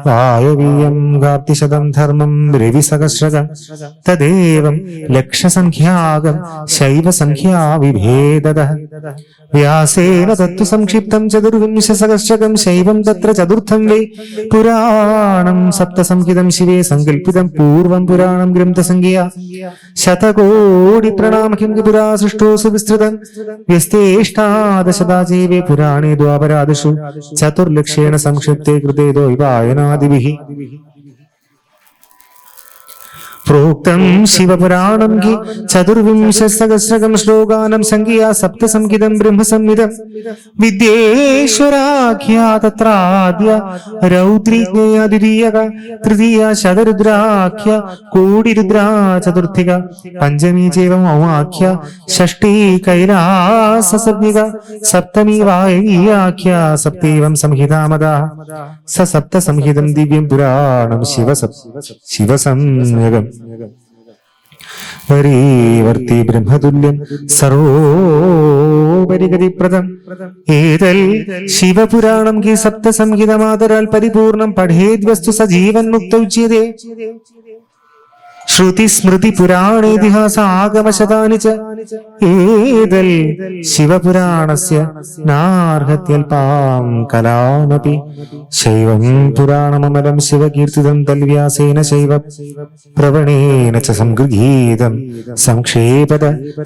वायवीयं गाप्तिशतं धर्मं रविसहस्रकं तदेवं लक्षसंख्याकं शैवसंख्या विभेदतः। व्यासेन तत्तु संक्षिप्तं चतुर्विंशसहस्रकं शैवं तत्र चतुर्थं वै पुराणं सप्तसंहितं शिवे संकल्पितं पूर्वं पुराणं ग्रन्थसंज्ञया शतकोटिप्रणामकिं पुरा सृष्टोऽसु विस्तृतं व्यस्तेष्टादशदा चैवे पुराणे द्वापरादिषु चतुर्लक्षेण संक्षिप्ते कृते द्वैपायनादिभिः। प्रोक्तं शिवपुराणं हि चतुर्विंशसहस्रकं श्लोकानां संज्ञया सप्तसंहितं ब्रह्मसंहितं विद्येश्वराख्या तत्राद्य रौद्रीज्ञया द्वितीयका तृतीया शतरुद्राख्या कोटिरुद्रा चतुर्थिका पंचमी चैवमौमाख्या षष्ठी कैलाससंज्ञिका सप्तमी वायवीयाख्या सप्तैवं संहितामदा स सप्तसंहितं दिव्यं पुराणं शिवसंज्ञकम् वरीवर्ति ब्रह्मतुल्यं सर्वोपरिगतिप्रदम् एतൽ शिवपुराणं हि सप्तसंहितमादराल परिपूर्णं पठेद्वस्तु स जीवन्मुक्त उच्यते। श्रुति स्मृति पुराणेतिहास आगमशतानि च एतൽ शिवपुराणस्य नार्हत्यल्पां कलामपि शैवं पुराणममलं शिवकीर्तितं तल्व्यासेन शैव प्रवणेन च संगृहीतं संक्षेपद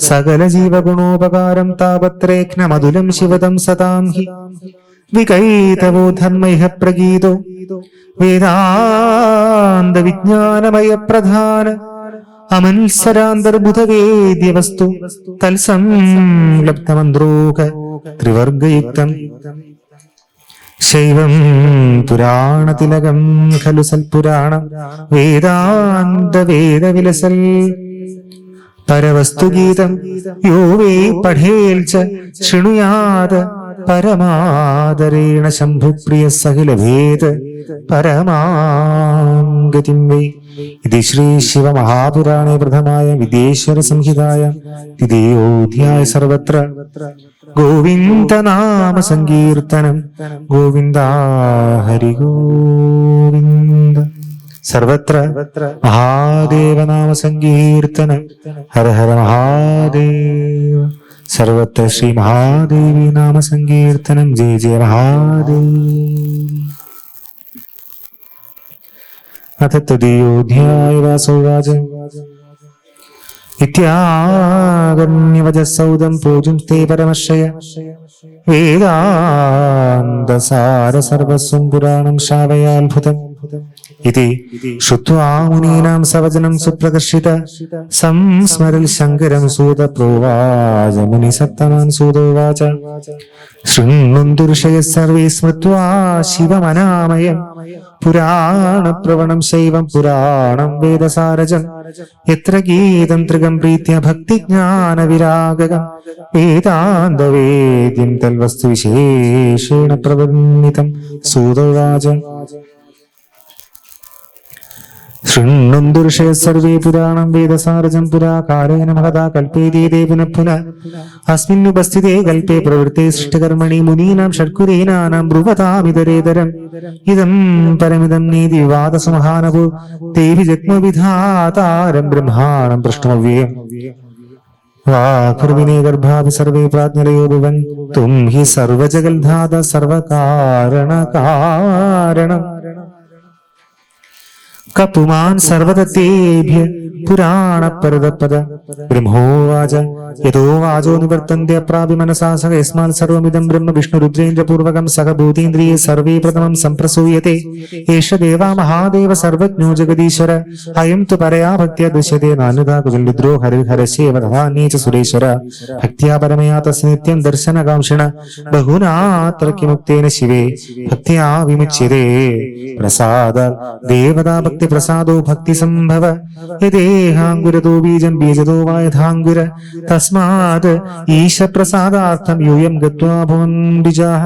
सकलजीवगुणोपकारं तावत्रेक्नमधुलं शिवतं सतां हि विकैतवो धर्मैः प्रगीतो वेदान्त विज्ञानमय प्रधान अमत्सरान्तर्बुधवेद्यवस्तु तत्संलब्धमन्त्रोक त्रिवर्गयुक्तम् शैवं पुराणतिलकं खलु सल्पुराणं वेदान्त वेदविलसल् परवस्तुगीतं यो वै पठेल् च शृणुयात् परमादरेण शम्भुप्रियः सखिलभेत् परमां गतिं वै। इति श्री शिवमहापुराणे प्रथमाय विद्येश्वरसंहितायां द्वितीयोऽध्यायः सर्वत्र गोविन्दनाम संकीर्तनं गोविन्द हरि गोविन्द सर्वत्र महादेवनाम संकीर्तनं हर हर महादेव सर्वत्र श्री महादेवी नाम संकीर्तनं जय जय महादेव। अथ तदीयोऽध्यायः वासोवाच इत्यागम्यवचः सौदं पूजुंस्ते परमर्षय वेदान्तसार सर्वस्वं पुराणं श्रावयाद्भुतम् इति श्रुत्वा मुनीनां सवचनं सुप्रकर्षित संस्मरन् शङ्करं सूत प्रोवाच मुनिसत्तमान् सूतोवाच शृण्वन्तु ऋषयः सर्वे स्मृत्वा शिवमनामयम् പുരാണപ്രവണം ശൈവം പുരാണം വേദസാരജം എത്ര ഗീതം ത്രികം പ്രീത്യ ഭക്തിജ്ഞാന വിരാഗകം വേദാന്തവേദ്യം തൽവസ്തു വിശേഷേണ പ്രവർണിതം സൂതോവാച ശൃണ്വന്തു ഋഷയഃ സർവേ പുരാണം വേദസാരജം പുരാ കാലേന മഹതാ കൽപ്പേതേ പുനഃ പുനഃ അസ്മിന്നുപസ്ഥിതേ കൽപ്പേ പ്രവൃത്തേ സൃഷ്ടകർമ്മണി മുനീനാം ഷഡ്കുലീനാനാം ബ്രുവതാമിതരേതരം ഇദം പരമിദം നീതി വിവാദസമഹാനഭൂ ദേവി ജഗ്മവിധാതാരം ബ്രഹ്മാണം പ്രശ്നമവ്യേയം വാകുർവിനേ ഗർഭാഭി സർവേ പ്രാജ്ഞലയോ ഭുവൻ തും ഹി സർവജഗൽധാത സർവകാരണ കാരണം കപുമാൻ സർവദത്തേഭ്യ പുരാണപരദപദ ബ്രഹ്മോവാച യതോ വാചോ നിവർത്തന്തെ അപ്രാപി മനസാ സഹ യസ്മാൽ സർവമിദം ബ്രഹ്മ വിഷ്ണു രുദ്രേന്ദ്രപൂർവകം സഹ ഭൂതേന്ദ്രിയേ സർവേ പ്രഥമം സംപ്രസൂയത്തെ ഏഷ ദേവാ മഹാദേവ സർവജ്ഞോ ജഗദീശ്വര അയം തു പരയാ ഭക്ത്യാ ദൃശ്യത്തെ നാന്യതാ കുജൽ രുദ്രോ ഹരിഹരശേവ തഥാന്യേ ച സുരേശ്വര ഭക്ത്യാ പരമയാ തസ്യ നിത്യം ദർശനകാംക്ഷിണ ബഹുനാത്ര കിമുക്തേന ശിവേ ഭക്ത്യാ വിമുച്യതേ പ്രസാദ ദേവതാ ഭക്തി പ്രസാദോ ഭക്തി സംഭവ യദേഹാങ്കുരതോ ബീജം ബീജതോ വായഥാങ്കുര തസ്മാത് ഈശ പ്രസാദാർത്ഥം യൂയം ഗത്വാ ഭുവൻ ദ്വിജാഃ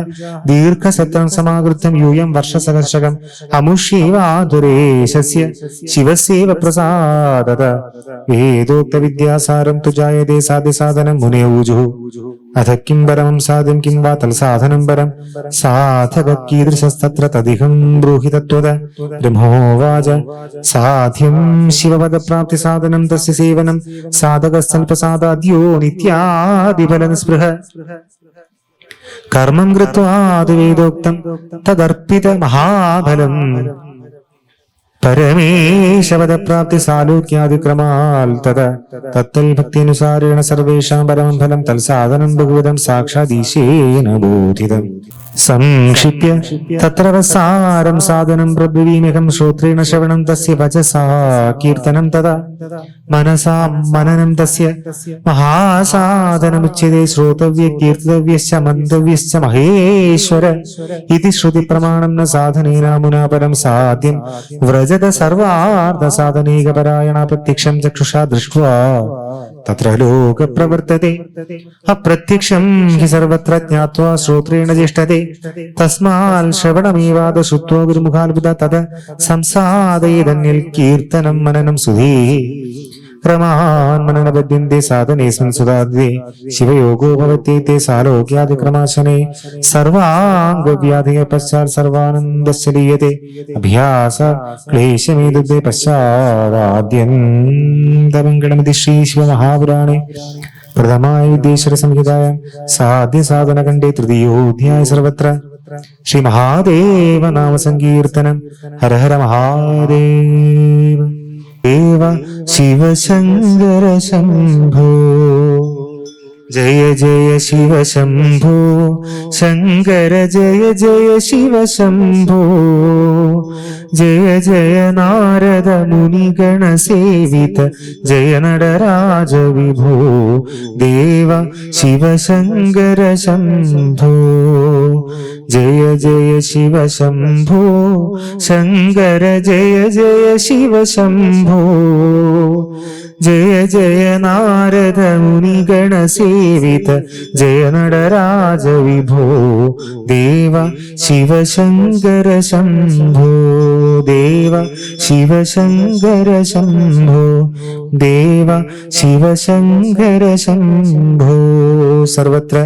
ദീർഘസത്രം സമാകൃത്യം യൂയം വർഷസഹസ്രകം അമുഷീവാതുരേശസ്യ ശിവസ്യേവ പ്രസാദത വേദോക്ത വിദ്യാസാരം തു ജായതേ സാധ്യസാധനം മുനേ ഊജുഃ അഥ കിം പരമം സാധ്യം കിം വാ തൽസാധനം പരം സാധക കീദൃശസ്തത്ര തദിഹം ബ്രൂഹി തത്വത ബ്രഹ്മോവാച സാധ്യം ശിവപദപ്രാപ്തി സാധനം തസ്യ സേവനം സാധകസ്തൽപസാദാദ്യോ നിത്യാദിഫലനിസ്പൃഹ കർമ്മം കൃത്വാത് വേദോക്തം തദർപ്പിത മഹാഫലം പരമേശപദപ്രാപ്തി സാലോക്യാദിക്രമാൽ തത്തൽ ഭക്തിയനുസാരേണ സർവേഷാം പരമം ഫലം തൽസാധനം ബഹുവിധം സാക്ഷാദീശേന ബോധിതം സംക്ഷിപ്യ തത്ര സാരം സാധനം പ്രബ്രവീമ്യഹം ശ്രോത്രേണ ശ്രവണം തസ്യ വചസാ കീർത്തനം തഥാ മനസാ മനനം തസ്യ മഹാസാധനമുച്യതേ ശ്രോതവ്യ കീർത്തിതവ്യശ്ച മന്തവ്യശ്ച മഹേശ്വര ഇതി ശ്രുതി പ്രമാണം ന സാധനേന മുനാ പരം സാധ്യം വ്രജത സർവാർത്ഥ സാധനൈകപരായണ പ്രത്യക്ഷം ചക്ഷുഷാ ദൃഷ്ട്വാ തത്ര ലോക പ്രവർത്തത്തെ അപ്രത്യക്ഷം ഹി സർവത്ര ജ്ഞാത്വാ ശ്രോത്രേണ ജ്യേഷ്ഠത്തെ തസ്മാൽ ശ്രവണമേവാദ ശ്രുത്വോ ഗുരുമുഖാത്ഭുത തത് സംസാദയേതന്യൽ കീർത്തനം മനനം സുധീ ക്രമാൻ മനനബദ്ധ്യന്തെ സാധനേസ്മിൻ സുധാദ്വേ ശിവയോഗോ ഭവത്യൈതേ സാലോക്യാദിക്രമാശനെ സർവാംഗവ്യാധിയ പശ്ചാത് സർവാനന്ദസ്യ ലീയത്തെ അഭ്യാസ ക്ലേശമേതുദ്വേ പശ്ചാദാദ്യന്തമംഗളമിതി ശ്രീ ശിവമഹാപുരാണേ പ്രഥമായ വിദ്യേശ്വര സംഹിതായാം സാധ്യസാധനഖണ്ഡേ തൃതീയോധ്യായ സർവത്ര ശ്രീ മഹാദേവ നാമ സങ്കീർത്തനം ഹര ഹര മഹാദേവ ദേവ ശിവശങ്കര ശംഭോ ജയ ജയ ശിവ ശംഭോ ശങ്കര ജയ ജയ ശിവ ശംഭോ ജയ ജയ നാരദ മുനിഗണ സേവിത ജയ നടരാജ വിഭോ ദേവ ശിവശങ്കര ശംഭോ ജയ ജയ ശിവ ശംഭോ ശങ്കര ജയ ജയ ശിവ ശംഭോ ജയ ജയ നാരദ മുനിഗണ സേവിത ജയ നടരാജ വിഭോ ദേവ ശിവശങ്കര ശംഭോ ദേവ ശിവശങ്കര ശംഭോ ദേവ ശിവശങ്കര ശംഭോ സർവത്ര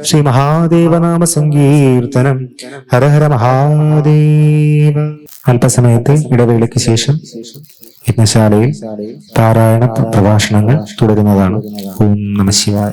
ശ്രീ മഹാദേവ നാമ സങ്കീർത്തനം ഹര ഹര മഹാദേവ. അല്പസമയത്തെ ഇടവേളയ്ക്ക് ശേഷം യജ്ഞശാലയിൽ പാരായണ പ്രഭാഷണങ്ങൾ തുടരുന്നതാണ്. ഓം നമഃ ശിവായ.